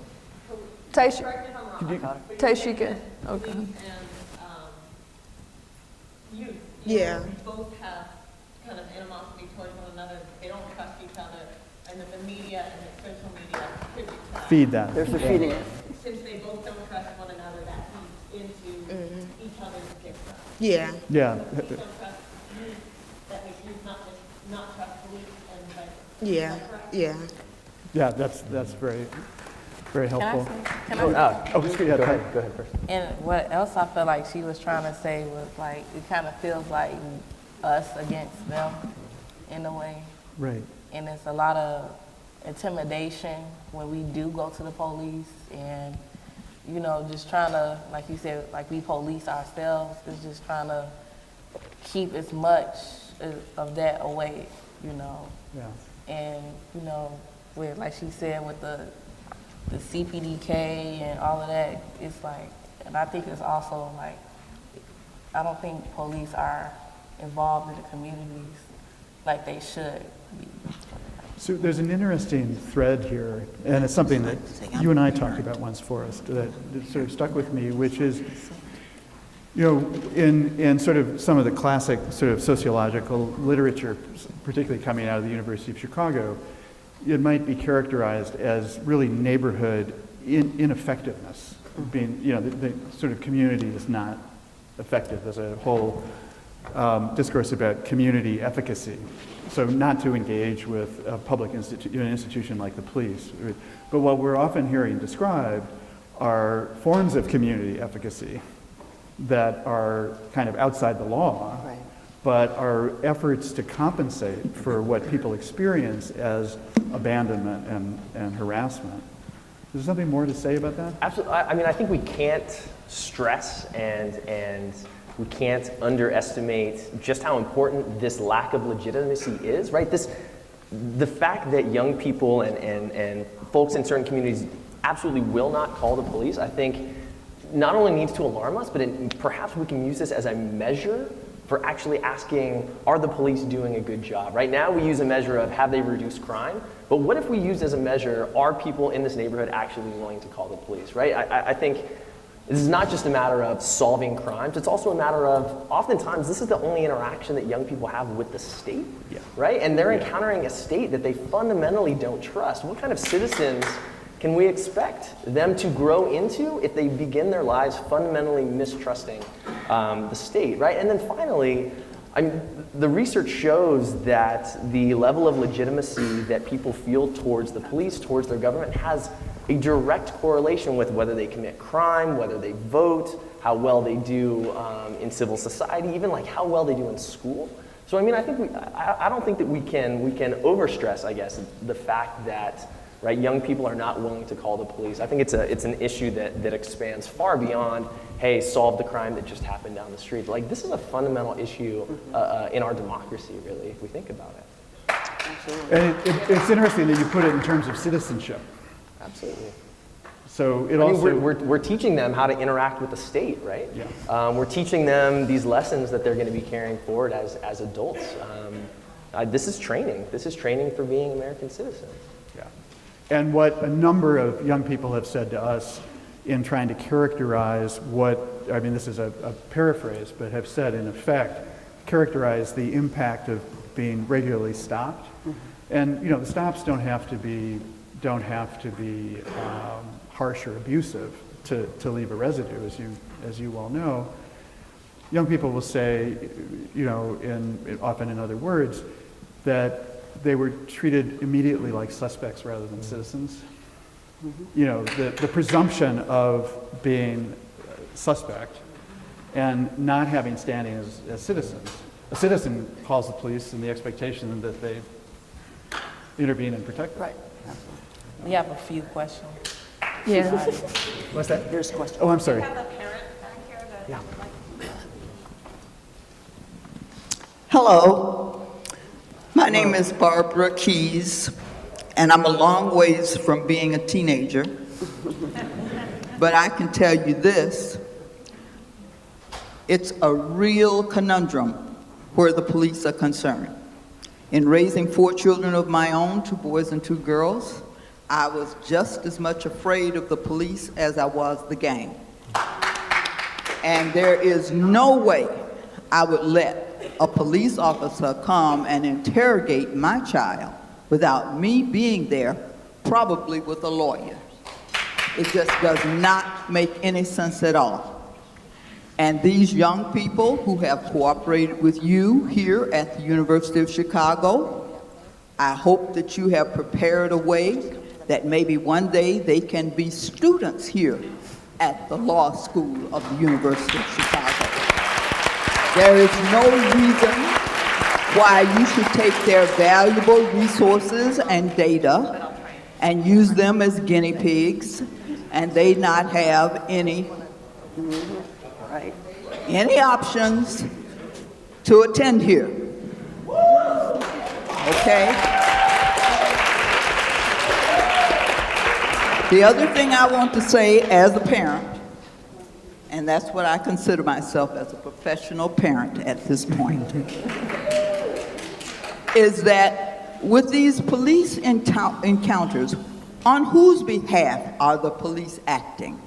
Taishika. Okay. Yeah. Both have kind of animosity towards one another. They don't trust each other, and then the media and the social media contribute to that. Feed that. There's the feeding it. Since they both don't trust one another, that feeds into each other's gifts. Yeah. Yeah. If you don't trust you, that makes you not trust police and vice versa. Yeah. Yeah. Yeah, that's very, very helpful. Can I- Go ahead. Go ahead first. And what else I feel like she was trying to say was like, it kind of feels like us against them in a way. Right. And it's a lot of intimidation when we do go to the police and, you know, just trying to, like you said, like we police ourselves, is just trying to keep as much of that away, you know. Yeah. And, you know, with, like she said, with the CPDK and all of that, it's like, and I think it's also like, I don't think police are involved in the communities like they should be. So there's an interesting thread here, and it's something that you and I talked about once, Forrest, that sort of stuck with me, which is, you know, in sort of some of the classic sort of sociological literature, particularly coming out of the University of Chicago, it might be characterized as really neighborhood ineffectiveness, being, you know, the sort of community is not effective. There's a whole discourse about community efficacy. So not to engage with a public institution like the police. But what we're often hearing described are forms of community efficacy that are kind of outside the law, but are efforts to compensate for what people experience as abandonment and harassment. Is there something more to say about that? Absolutely. I mean, I think we can't stress and we can't underestimate just how important this lack of legitimacy is, right? The fact that young people and folks in certain communities absolutely will not call the police, I think not only needs to alarm us, but perhaps we can use this as a measure for actually asking, are the police doing a good job? Right now we use a measure of have they reduced crime, but what if we use as a measure, are people in this neighborhood actually willing to call the police, right? I think this is not just a matter of solving crimes, it's also a matter of, oftentimes this is the only interaction that young people have with the state, right? And they're encountering a state that they fundamentally don't trust. What kind of citizens can we expect them to grow into if they begin their lives fundamentally mistrusting the state, right? And then finally, I mean, the research shows that the level of legitimacy that people feel towards the police, towards their government, has a direct correlation with whether they commit crime, whether they vote, how well they do in civil society, even like how well they do in school. So I mean, I think I don't think that we can overstress, I guess, the fact that, right, young people are not willing to call the police. I think it's an issue that expands far beyond, hey, solve the crime that just happened down the street. Like, this is a fundamental issue in our democracy, really, if we think about it. And it's interesting that you put it in terms of citizenship. Absolutely. So it I also... mean, we're teaching them how to interact with the state, right? Yeah. We're teaching them these lessons that they're going to be carrying forward as adults. This is training. This is training for being American citizens. Yeah. And what a number of young people have said to us in trying to characterize this is a paraphrase, but have said in effect, characterize the impact of being regularly stopped. And the stops don't have to be harsh or abusive to leave a residue, as you well know. Young people will say, often in other words, that they were treated immediately like suspects rather than citizens. The presumption of being suspect and not having standing as citizens. A citizen calls the police in the expectation that they intervene and protect them. Right. We have a few questions. Yeah. What's that? There's a question. Oh, I'm sorry. Yeah. Hello, my name is Barbara Keys, and I'm a long ways from being a teenager. But I can tell you this, it's a real conundrum where the police are concerned. In raising 4 children of my own, 2 boys and 2 girls, I was just as much afraid of the police as I was the gang. And there is no way I would let a police officer come and interrogate my child without me being there, probably with a lawyer. It just does not make any sense at all. And these young people who have cooperated with you here at the University of Chicago, I hope that you have prepared a way that maybe one day they can be students here at the law school of the University of Chicago. There is no reason why you should take their valuable resources and data and use them as guinea pigs and they not have any options to attend here. Okay? The other thing I want to say as a parent, and that's what I consider myself as a professional parent at this point, is that with these police encounters, on whose behalf are the police acting?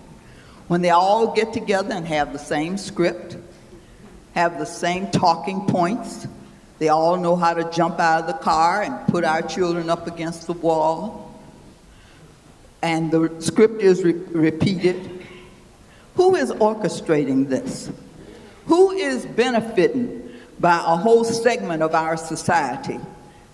When they all get together and have the same script, have the same talking points, they all know how to jump out of the car and put our children up against the wall, and the script is repeated. Who is orchestrating this? Who is benefiting by a whole segment of our society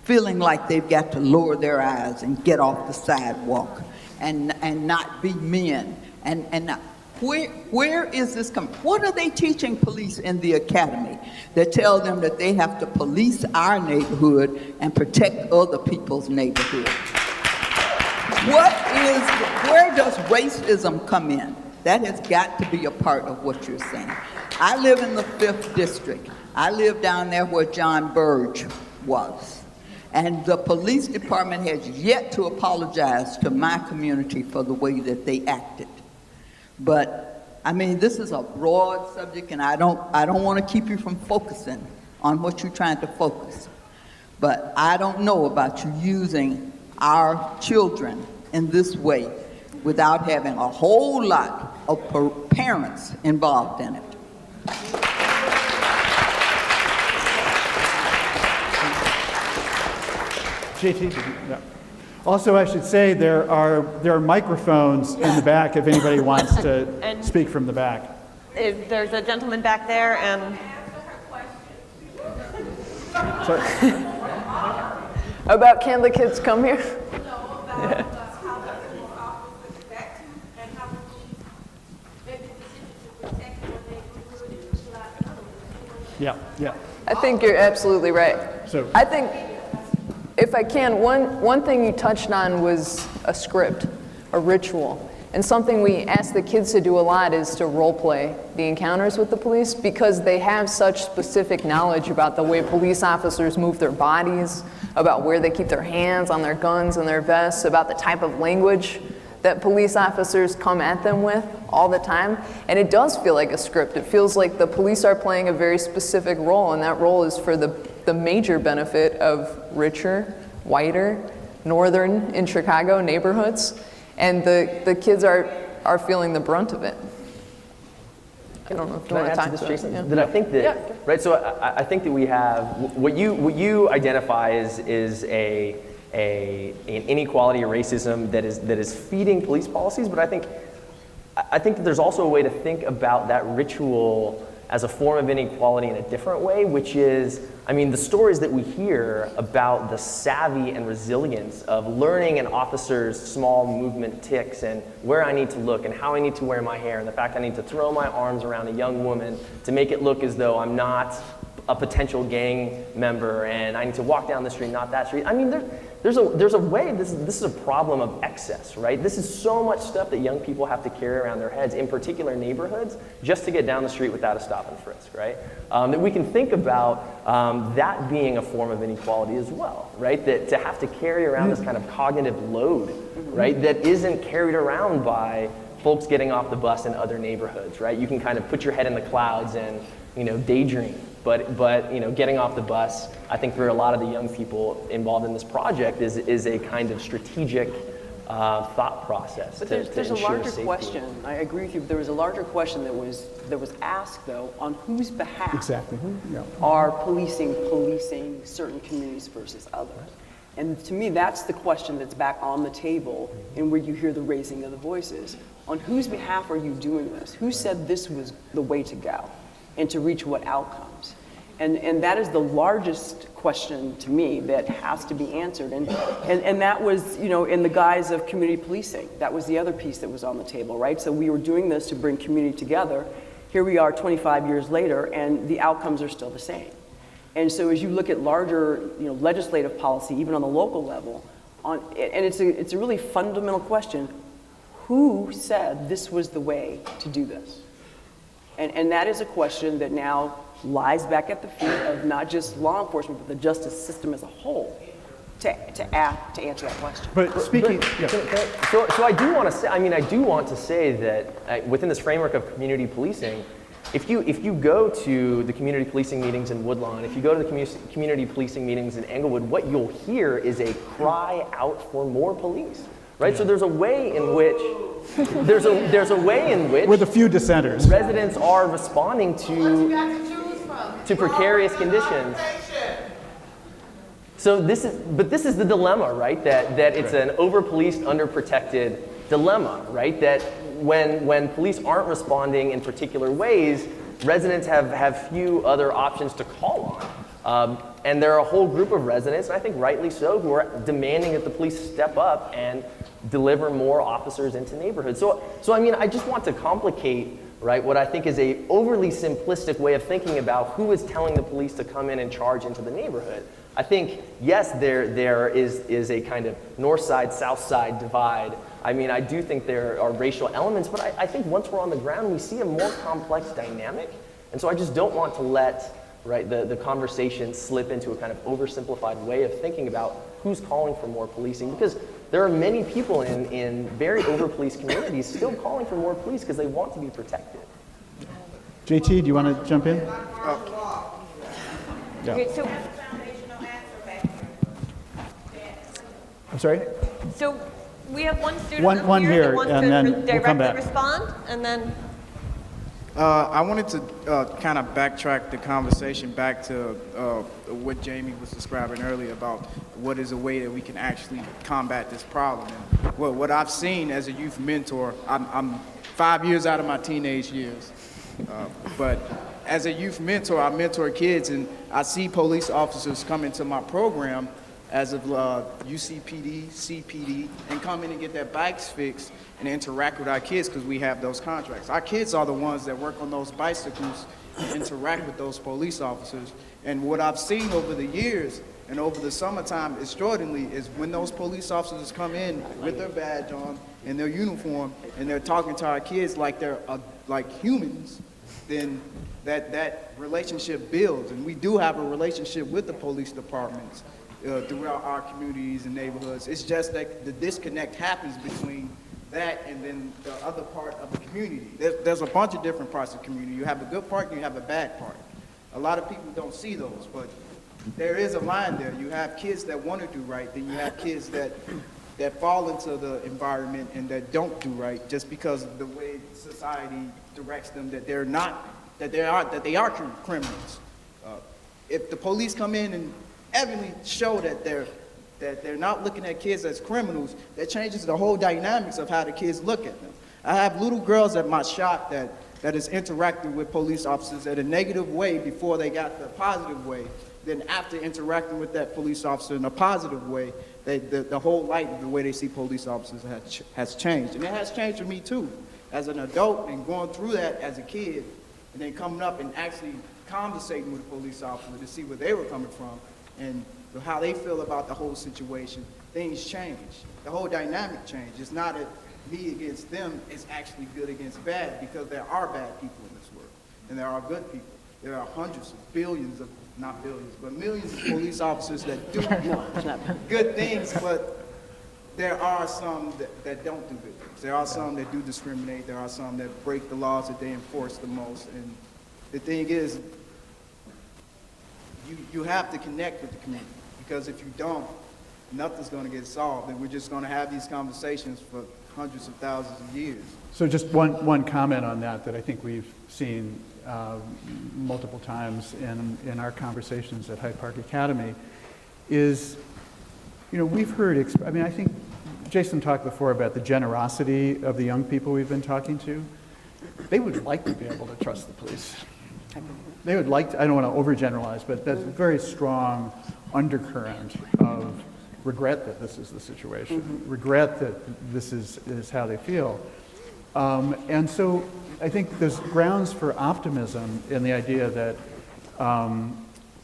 feeling like they've got to lower their eyes and get off the sidewalk and not be men? And not, where is this coming? What are they teaching police in the academy that tell them that they have to police our neighborhood and protect other people's neighborhood? Where does racism come in? That has got to be a part of what you're saying. I live in the 5th District. I live down there where John Burge was. And the police department has yet to apologize to my community for the way that they acted. But, I mean, this is a broad subject, and I don't want to keep you from focusing on what you're trying to focus. But I don't know about you using our children in this way without having a whole lot of parents involved in it. JT, yeah. Also, I should say there are microphones in the back if anybody wants to And- speak from the back. There's a gentleman back there, and Sorry. About can the kids come here? Yeah, yeah. I think you're absolutely right. So- I think, if I can, one thing you touched on was a script, a ritual. And something we ask the kids to do a lot is to role play the encounters with the police, because they have such specific knowledge about the way police officers move their bodies, about where they keep their hands on their guns and their vests, about the type of language that police officers come at them with all the time. And it does feel like a script. It feels like the police are playing a very specific role, and that role is for the major benefit of richer, whiter, northern in Chicago neighborhoods, and the kids are feeling the brunt of it. I don't know if you Can I want to add talk to this, to Jason? it. That I think that, Yeah. right, so I think that we have, what you identify is an inequality or racism that is feeding police policies, but I think that there's also a way to think about that ritual as a form of inequality in a different way, which is, I mean, the stories that we hear about the savvy and resilience of learning an officer's small movement tics and where I need to look and how I need to wear my hair and the fact I need to throw my arms around a young woman to make it look as though I'm not a potential gang member and I need to walk down the street, not that street. I mean, there's a way, this is a problem of excess, right? This is so much stuff that young people have to carry around their heads in particular neighborhoods just to get down the street without a stop and frisk, right? That we can think about that being a form of inequality as well, right? That to have to carry around this kind of cognitive load, right? That isn't carried around by folks getting off the bus in other neighborhoods, right? You can kind of put your head in the clouds and, daydream. But getting off the bus, I think for a lot of the young people involved in this project is a kind of strategic thought process. But to there's a ensure larger safety. question. I agree with you. But there was a larger question that was asked though, on whose behalf Exactly. Yeah. are policing certain communities versus others? And to me, that's the question that's back on the table and where you hear the raising of the voices. On whose behalf are you doing this? Who said this was the way to go and to reach what outcomes? And that is the largest question to me that has to be answered. And that was, in the guise of community policing. That was the other piece that was on the table, right? So we were doing this to bring community together. Here we are 25 years later, and the outcomes are still the same. And so as you look at larger, legislative policy, even on the local level, and it's a really fundamental question, who said this was the way to do this? And that is a question that now lies back at the feet of not just law enforcement, but the justice system as a whole to answer that question. But speaking, So I do want to say, I do want to say that within this framework of community policing, if you go to the community policing meetings in Woodlawn, if you go to the community policing meetings in Englewood, what you'll hear is a cry out for more police, right? So there's a way in which with a few dissenters, residents are responding to precarious conditions. So this is the dilemma, right? That it's an over-policed, under-protected dilemma, right? That when police aren't responding in particular ways, residents have few other options to call on. And there are a whole group of residents, and I think rightly so, who are demanding that the police step up and deliver more officers into neighborhoods. So I just want to complicate, right, what I think is a overly simplistic way of thinking about who is telling the police to come in and charge into the neighborhood. I think, yes, there is a kind of north side, south side divide. I do think there are racial elements, but I think once we're on the ground, we see a more complex dynamic. And so I just don't want to let the conversation slip into a kind of oversimplified way of thinking about who's calling for more policing, because there are many people in very over-policed communities still calling for more police because they want to be protected. JT, do you want to jump in? Yeah. Okay, so I'm sorry? So we have one student One up here here, that wants and to then we'll directly come back. respond, and then I wanted to kind of backtrack the conversation back to what Jamie was describing earlier about what is a way that we can actually combat this problem. And, well, what I've seen as a youth mentor, I'm 5 years out of my teenage years, but as a youth mentor, I mentor kids, and I see police officers come into my program as of UCPD, CPD, and come in and get their bikes fixed and interact with our kids because we have those contracts. Our kids are the ones that work on those bicycles and interact with those police officers. And what I've seen over the years and over the summertime extraordinarily is when those police officers come in with their badge on and their uniform and they're talking to our kids like they're like humans, then that relationship builds. And we do have a relationship with the police departments throughout our communities and neighborhoods. It's just that the disconnect happens between that and then the other part of the community. There's a bunch of different parts of the community. You have a good part and you have a bad part. A lot of people don't see those, but there is a line there. You have kids that want to do right, then you have kids that fall into the environment and that don't do right just because of the way society directs them that they are criminals. If the police come in and evidently show that they're not looking at kids as criminals, that changes the whole dynamics of how the kids look at them. I have little girls at my shop that is interacting with police officers in a negative way before they got the positive way. Then after interacting with that police officer in a positive way, the whole light of the way they see police officers has changed. And it has changed for me too. As an adult and going through that as a kid, and then coming up and actually conversating with a police officer to see where they were coming from and how they feel about the whole situation, things change. The whole dynamic changed. It's not me against them, it's actually good against bad, because there are bad people in this world, and there are good people. There are hundreds of billions of, not billions, but millions of police officers that do good things, but there are some that don't do good things. There are some that do discriminate. There are some that break the laws that they enforce the most. And the thing is, you have to connect with the community, because if you don't, nothing's going to get solved, and we're just going to have these conversations for hundreds of thousands of years. So just one comment on that I think we've seen multiple times in our conversations at Hyde Park Academy is, we've heard, I think Jason talked before about the generosity of the young people we've been talking to. They would like to be able to trust the police. They would like to, I don't want to overgeneralize, but that's a very strong undercurrent of regret that this is the situation, regret that this is how they feel. And so I think there's grounds for optimism in the idea that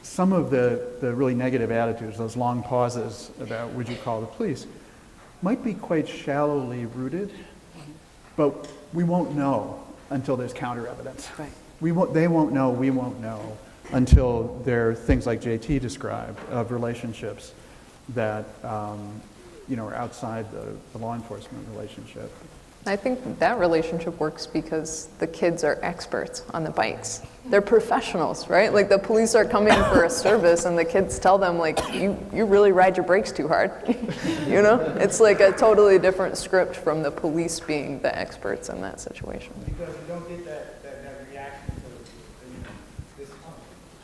some of the really negative attitudes, those long pauses about would you call the police, might be quite shallowly rooted, but we won't know until there's counter evidence. Right. They won't know, we won't know until there are things like JT described of relationships that are outside the law enforcement relationship. I think that relationship works because the kids are experts on the bikes. They're professionals, right? Like the police are coming for a service and the kids tell them like, you really ride your brakes too hard. It's like a totally different script from the police being the experts in that situation. Because you don't get that reaction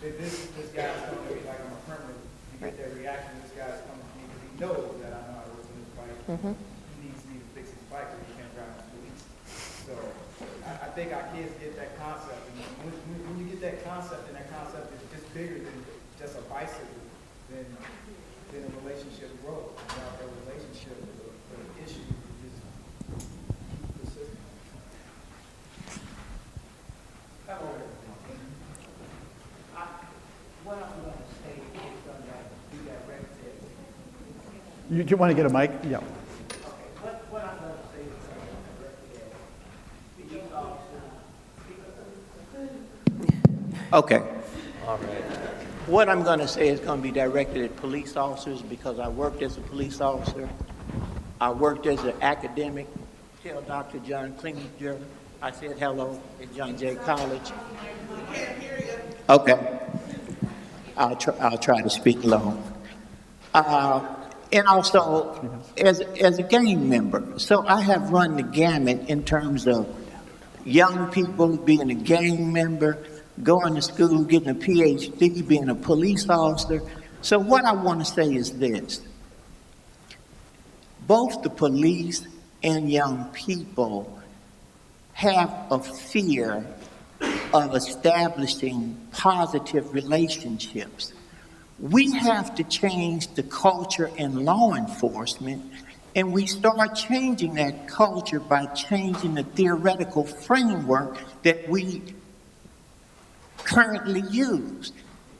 to this guy's coming to me like I'm a criminal. You get that reaction, this guy's coming to me because he knows that I know how to work on his bike. He needs me to fix his bike so he can't drive the police. So I think our kids get that concept. And when you get that concept, and that concept is just bigger than just a bicycle, then a relationship grows. Without that relationship, the issue is persistent. What I'm going to say is going to be directed. You want to get a mic? Yeah. Okay. What I'm going to say is going to be directed at police officers. Okay. All right. What I'm going to say is going to be directed at police officers because I worked as a police officer. I worked as an academic. Tell Dr. John Klinger I said hello at John Jay College. Okay. I'll try to speak low. And also, as a gang member, so I have run the gamut in terms of young people being a gang member, going to school, getting a PhD, being a police officer. So what I want to say is this. Both the police and young people have a fear of establishing positive relationships. We have to change the culture in law enforcement, and we start changing that culture by changing the theoretical framework that we currently use.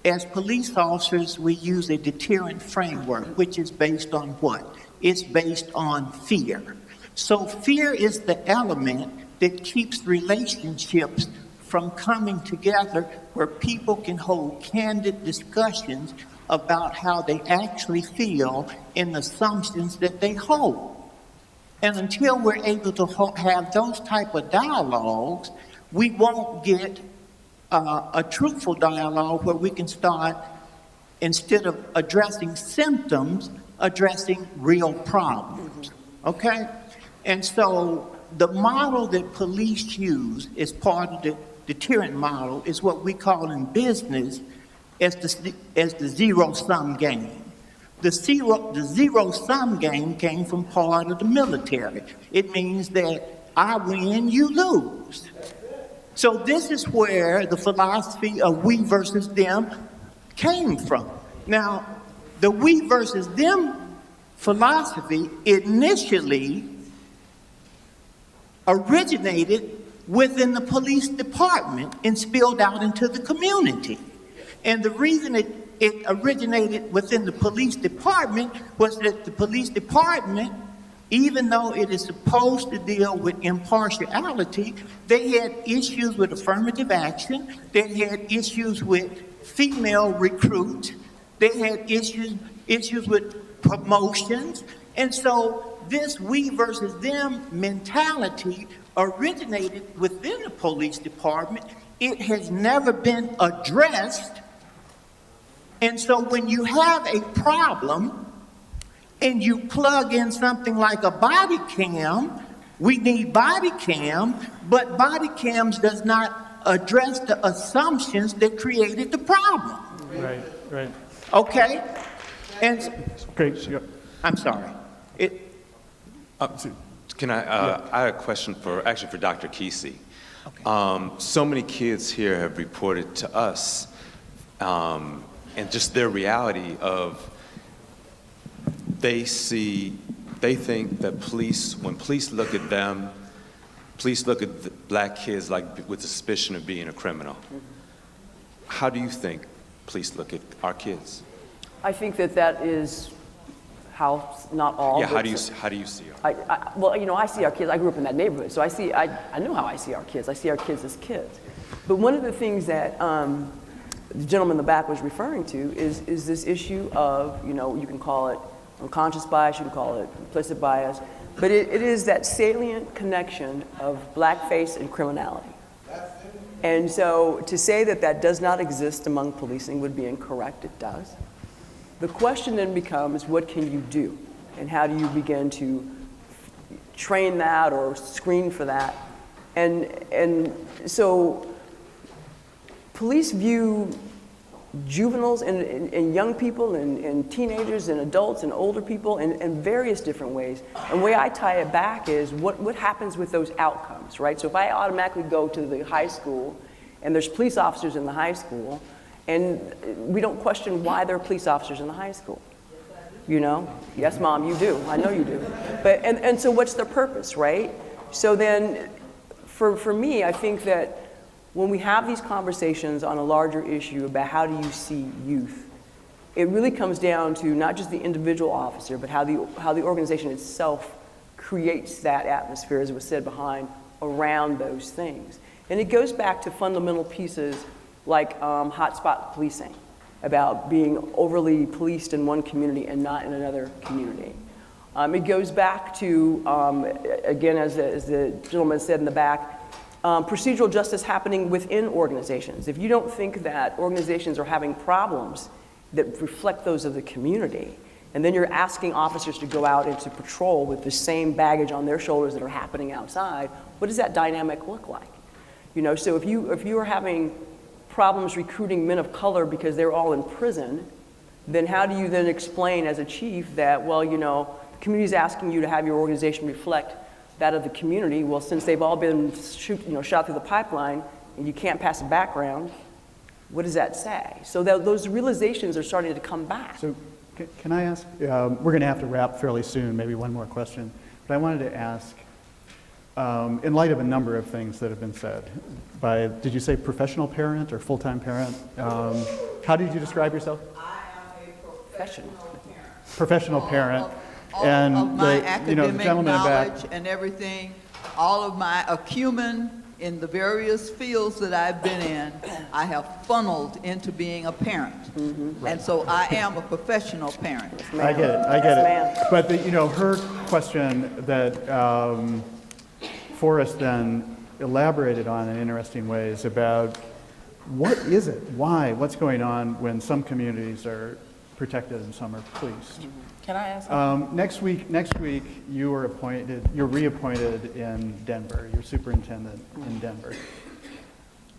As police officers, we use a deterrent framework, which is based on what? It's based on fear. So fear is the element that keeps relationships from coming together where people can hold candid discussions about how they actually feel in assumptions that they hold. And until we're able to have those type of dialogues, we won't get a truthful dialogue where we can start instead of addressing symptoms, addressing real problems, okay? And so the model that police use as part of the deterrent model is what we call in business as the zero-sum game. The zero-sum game came from part of the military. It means that I win, you lose. So this is where the philosophy of we versus them came from. Now, the we versus them philosophy initially originated within the police department and spilled out into the community. And the reason it originated within the police department was that the police department, even though it is supposed to deal with impartiality, they had issues with affirmative action, they had issues with female recruits, they had issues with promotions, and so this we versus them mentality originated within the police department. It has never been addressed. And so when you have a problem and you plug in something like a body cam, we need body cam, but body cams does not address the assumptions that created the problem. Right, right. Okay? And Great. Yeah. I'm sorry. Can I had a question for Dr. Kesey. Okay. So many kids here have reported to us and just their reality of they think that when police look at them, police look at the black kids like with the suspicion of being a criminal. How do you think police look at our kids? I think that is how not all. Yeah, how do you see our kids? Well, you know, I see our kids. I grew up in that neighborhood, so I know how I see our kids. I see our kids as kids. But one of the things that the gentleman in the back was referring to is this issue of, you know, you can call it unconscious bias, you can call it implicit bias, but it is that salient connection of blackface and criminality. And so to say that does not exist among policing would be incorrect. It does. The question then becomes, what can you do? And how do you begin to train that or screen for that? And so police view juveniles and young people and teenagers and adults and older people in various different ways. And the way I tie it back is what happens with those outcomes, right? So if I automatically go to the high school and there's police officers in the high school, and we don't question why there are police officers in the high school. You know? Yes, Mom, you do. I know you do. But and so what's their purpose, right? So then for me, I think that when we have these conversations on a larger issue about how do you see youth, it really comes down to not just the individual officer, but how the organization itself creates that atmosphere, as was said behind, around those things. And it goes back to fundamental pieces like hotspot policing, about being overly policed in one community and not in another community. It goes back to, again, as the gentleman said in the back, procedural justice happening within organizations. If you don't think that organizations are having problems that reflect those of the community, and then you're asking officers to go out into patrol with the same baggage on their shoulders that are happening outside, what does that dynamic look like? You know, so if you are having problems recruiting men of color because they're all in prison, then how do you then explain as a chief that, well, you know, the community's asking you to have your organization reflect that of the community? Well, since they've all been shot through the pipeline and you can't pass a background, what does that say? So those realizations are starting to come back. So can I ask, we're going to have to wrap fairly soon, maybe one more question, but I wanted to ask, in light of a number of things that have been said by, did you say professional parent or full-time parent? How did you describe yourself? I am a Professional parent. All And of my the academic gentleman in back. knowledge and everything, all of my acumen in the various fields that I've been in, I have funneled into being a parent. And so I am a professional parent. I get it. But her question that Forrest then elaborated on in interesting ways about what is it? Why? What's going on when some communities are protected and some are policed? Can I ask something? Next week, you're reappointed in Denver. You're superintendent in Denver.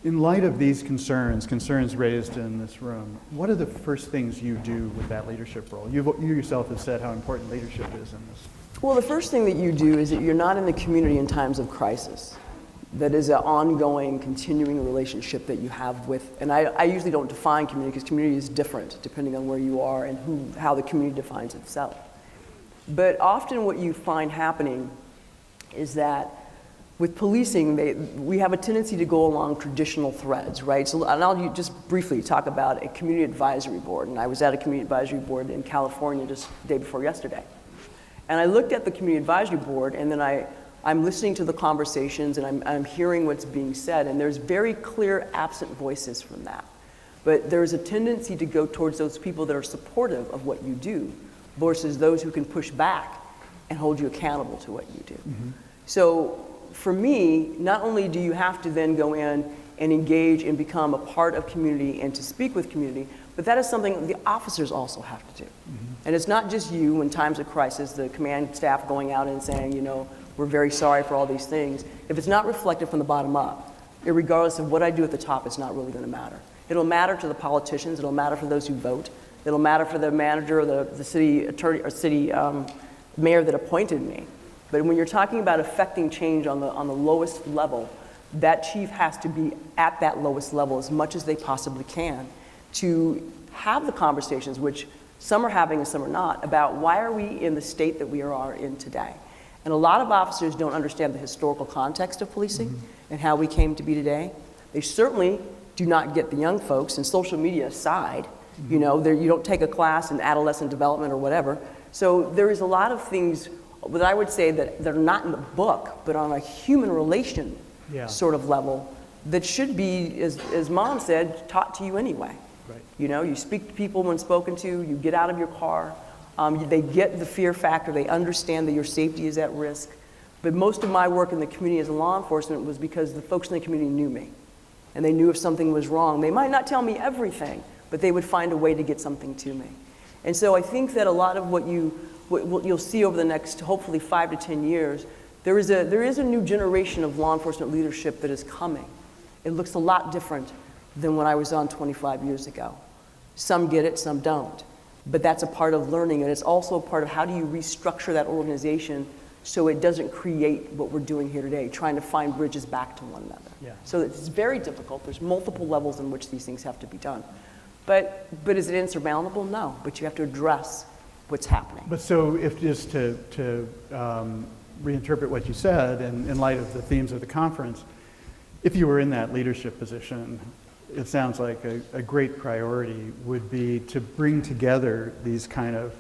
In light of these concerns raised in this room, what are the first things you do with that leadership role? You yourself have said how important leadership is in this. Well, the first thing that you do is that you're not in the community in times of crisis. That is an ongoing, continuing relationship that you have with, and I usually don't define community because community is different depending on where you are and how the community defines itself. But often what you find happening is that with policing, we have a tendency to go along traditional threads, right? So, and I'll just briefly talk about a community advisory board. And I was at a community advisory board in California just the day before yesterday. And I looked at the community advisory board, and then I'm listening to the conversations, and I'm hearing what's being said, and there's very clear absent voices from that. But there's a tendency to go towards those people that are supportive of what you do versus those who can push back and hold you accountable to what you do. Mm-hmm. So for me, not only do you have to then go in and engage and become a part of community and to speak with community, but that is something the officers also have to do. Mm-hmm. And it's not just you in times of crisis, the command staff going out and saying, we're very sorry for all these things. If it's not reflected from the bottom up, regardless of what I do at the top, it's not really going to matter. It'll matter to the politicians. It'll matter for those who vote. It'll matter for the manager or the city attorney or city mayor that appointed me. But when you're talking about affecting change on the lowest level, that chief has to be at that lowest level as much as they possibly can to have the conversations, which some are having and some are not, about why are we in the state that we are in today. And a lot of officers don't understand the historical context of policing and how we came to be today. They certainly do not get the young folks, and social media aside, you don't take a class in adolescent development or whatever. So there is a lot of things that I would say that are not in the book, but on a human relation sort of level that should be, as Mom said, taught to you anyway. Right. You speak to people when spoken to, you get out of your car. They get the fear factor. They understand that your safety is at risk. But most of my work in the community as a law enforcement was because the folks in the community knew me. And they knew if something was wrong. They might not tell me everything, but they would find a way to get something to me. And so I think that a lot of what you'll see over the next, hopefully 5 to 10 years, there is a new generation of law enforcement leadership that is coming. It looks a lot different than when I was on 25 years ago. Some get it, some don't. But that's a part of learning, and it's also a part of how do you restructure that organization so it doesn't create what we're doing here today, trying to find bridges back to one another. Yeah. So it's very difficult. There's multiple levels in which these things have to be done. But is it insurmountable? No, but you have to address what's happening. But so if just to reinterpret what you said in light of the themes of the conference, if you were in that leadership position, it sounds like a great priority would be to bring together these kind of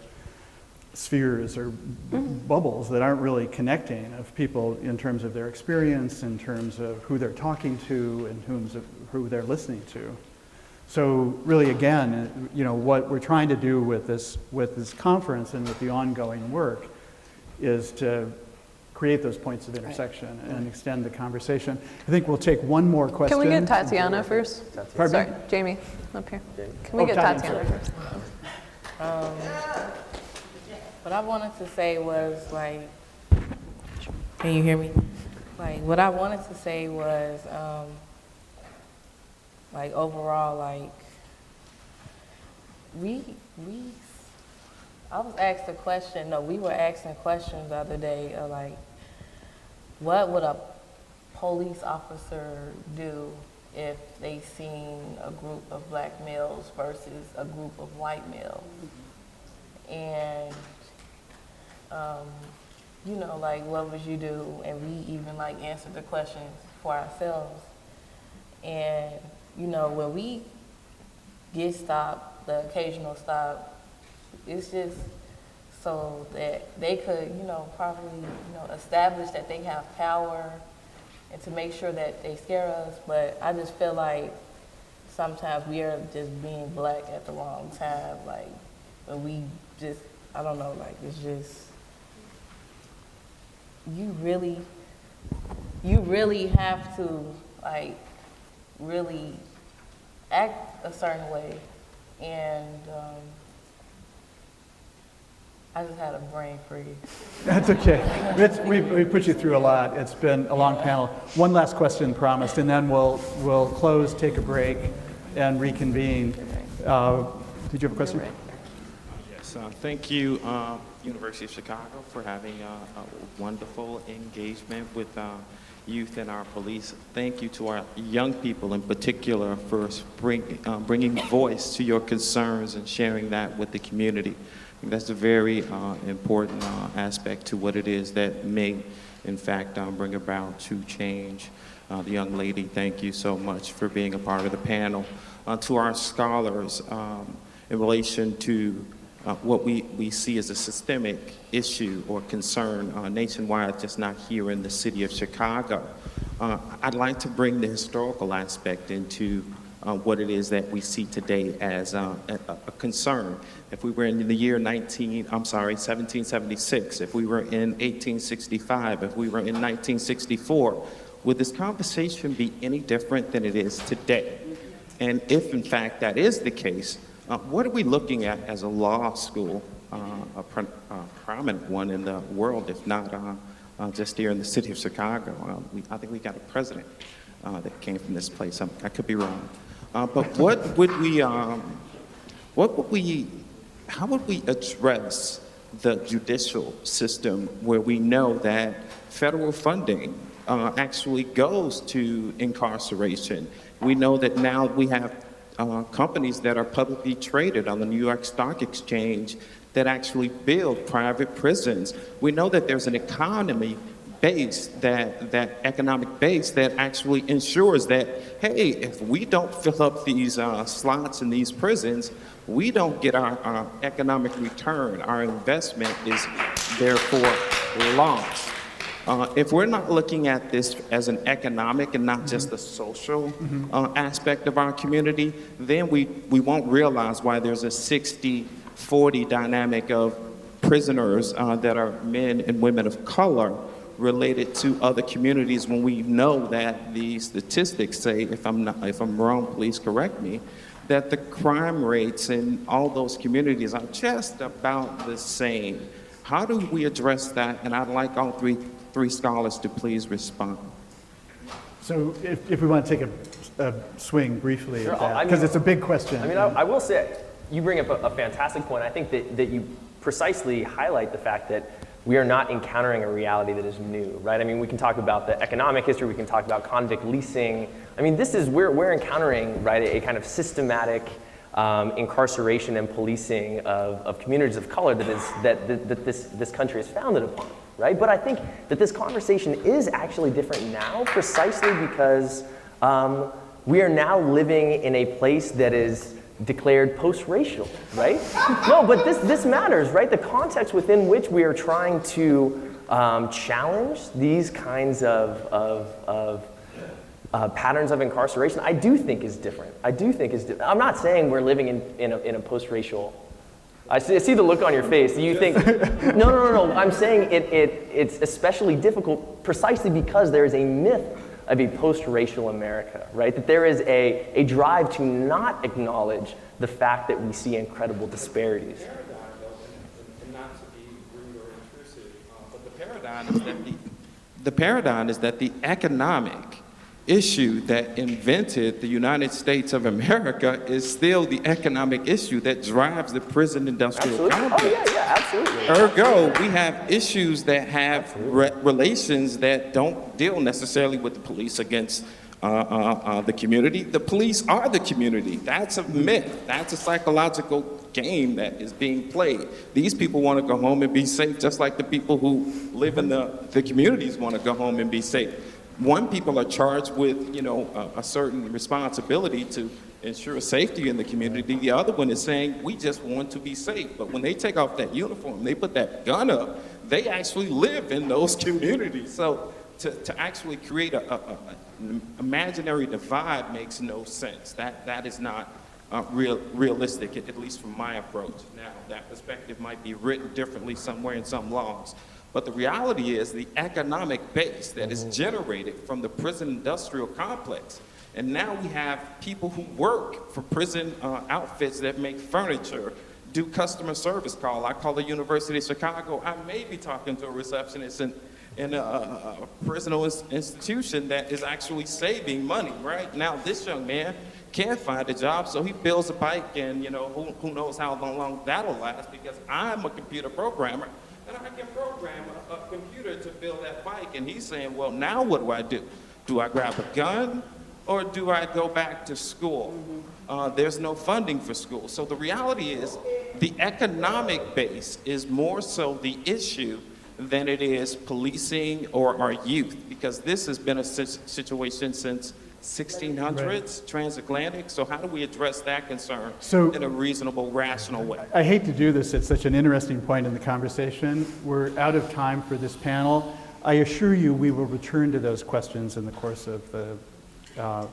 spheres or bubbles that aren't really connecting of people in terms of their experience, in terms of who they're talking to, and who they're listening to. So really, again, what we're trying to do with this conference and with the ongoing work is to create those points of intersection and extend the conversation. I think we'll take one more question. Can we get Tatiana first? Sorry, Jamie, up here. Can we get Tatiana first? What I wanted to say was can you hear me? What I wanted to say was, overall, I was asked a question, we were asking questions the other day, what would a police officer do if they seen a group of black males versus a group of white males? And, what would you do? And we even answered the questions for ourselves. And, when we get stopped, the occasional stop, it's just so that they could, properly, establish that they have power and to make sure that they scare us. But I just feel like sometimes we are just being black at the wrong time. But we just, I don't know, it's just, you really have to, really act a certain way, and I just had a brain freeze. That's okay. We put you through a lot. It's been a long panel. One last question promised, and then we'll close, take a break, and reconvene. Did you have a question? Yes, thank you, University of Chicago, for having a wonderful engagement with youth and our police. Thank you to our young people in particular for bringing voice to your concerns and sharing that with the community. I think that's a very important aspect to what it is that may, in fact, bring about to change. The young lady, thank you so much for being a part of the panel. To our scholars, in relation to what we see as a systemic issue or concern nationwide, just not here in the city of Chicago. I'd like to bring the historical aspect into what it is that we see today as a concern. If we were in the year 1776, if we were in 1865, if we were in 1964, would this conversation be any different than it is today? And if in fact that is the case, what are we looking at as a law school, a prominent one in the world, if not just here in the city of Chicago? I think we got a president that came from this place. I could be wrong. But how would we address the judicial system where we know that federal funding actually goes to incarceration? We know that now we have companies that are publicly traded on the New York Stock Exchange that actually build private prisons. We know that there's an economy base, that economic base that actually ensures that, hey, if we don't fill up these slots in these prisons, we don't get our economic return. Our investment is therefore lost. If we're not looking at this as an economic and not just a social aspect of our community, then we won't realize why there's a 60-40 dynamic of prisoners that are men and women of color related to other communities, when we know that the statistics say, if I'm wrong, please correct me, that the crime rates in all those communities are just about the same. How do we address that? And I'd like all three scholars to please respond. So if we want to take a swing briefly at that, because it's a big question. I mean, I will say, you bring up a fantastic point. I think that you precisely highlight the fact that we are not encountering a reality that is new, right? I mean, we can talk about the economic history, we can talk about convict leasing. I mean, we're encountering, right, a kind of systematic incarceration and policing of communities of color that this country is founded upon, right? But I think that this conversation is actually different now, precisely because we are now living in a place that is declared post-racial, right? No, but this matters, right? The context within which we are trying to challenge these kinds of patterns of incarceration, I do think is different. I'm not saying we're living in a post-racial. I see the look on your face. Do you think? No. I'm saying it's especially difficult precisely because there is a myth of a post-racial America, right? That there is a drive to not acknowledge the fact that we see incredible disparities. And not to be rude or intrusive, but the paradigm is that the economic issue that invented the United States of America is still the economic issue that drives the prison industrial complex. Oh, yeah, absolutely. Ergo, we have issues that have relations that don't deal necessarily with the police against the community. The police are the community. That's a myth. That's a psychological game that is being played. These people want to go home and be safe, just like the people who live in the communities want to go home and be safe. One people are charged with, a certain responsibility to ensure safety in the community. The other one is saying, we just want to be safe. But when they take off that uniform, they put that gun up, they actually live in those communities. So to actually create an imaginary divide makes no sense. That is not realistic, at least from my approach. Now, that perspective might be written differently somewhere in some laws. But the reality is the economic base that is generated from the prison industrial complex And now we have people who work for prison outfits that make furniture, do customer service call. I call the University of Chicago. I may be talking to a receptionist in a personal institution that is actually saving money, right? Now this young man can't find a job, so he builds a bike, and who knows how long that'll last, because I'm a computer programmer, and I can program a computer to build that bike. And he's saying, well, now what do? Do I grab a gun, or do I go back to school? There's no funding for school. So the reality is the economic base is more so the issue than it is policing or our youth, because this has been a situation since 1600s, right. Transatlantic. So how do we address that concern in a reasonable, rational way? I hate to do this at such an interesting point in the conversation. We're out of time for this panel. I assure you we will return to those questions in the course of the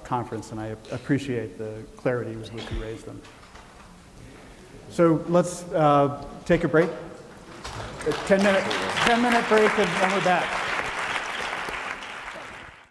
conference, and I appreciate the clarity with which you raised them. So let's take a break. A 10-minute break, and we're back.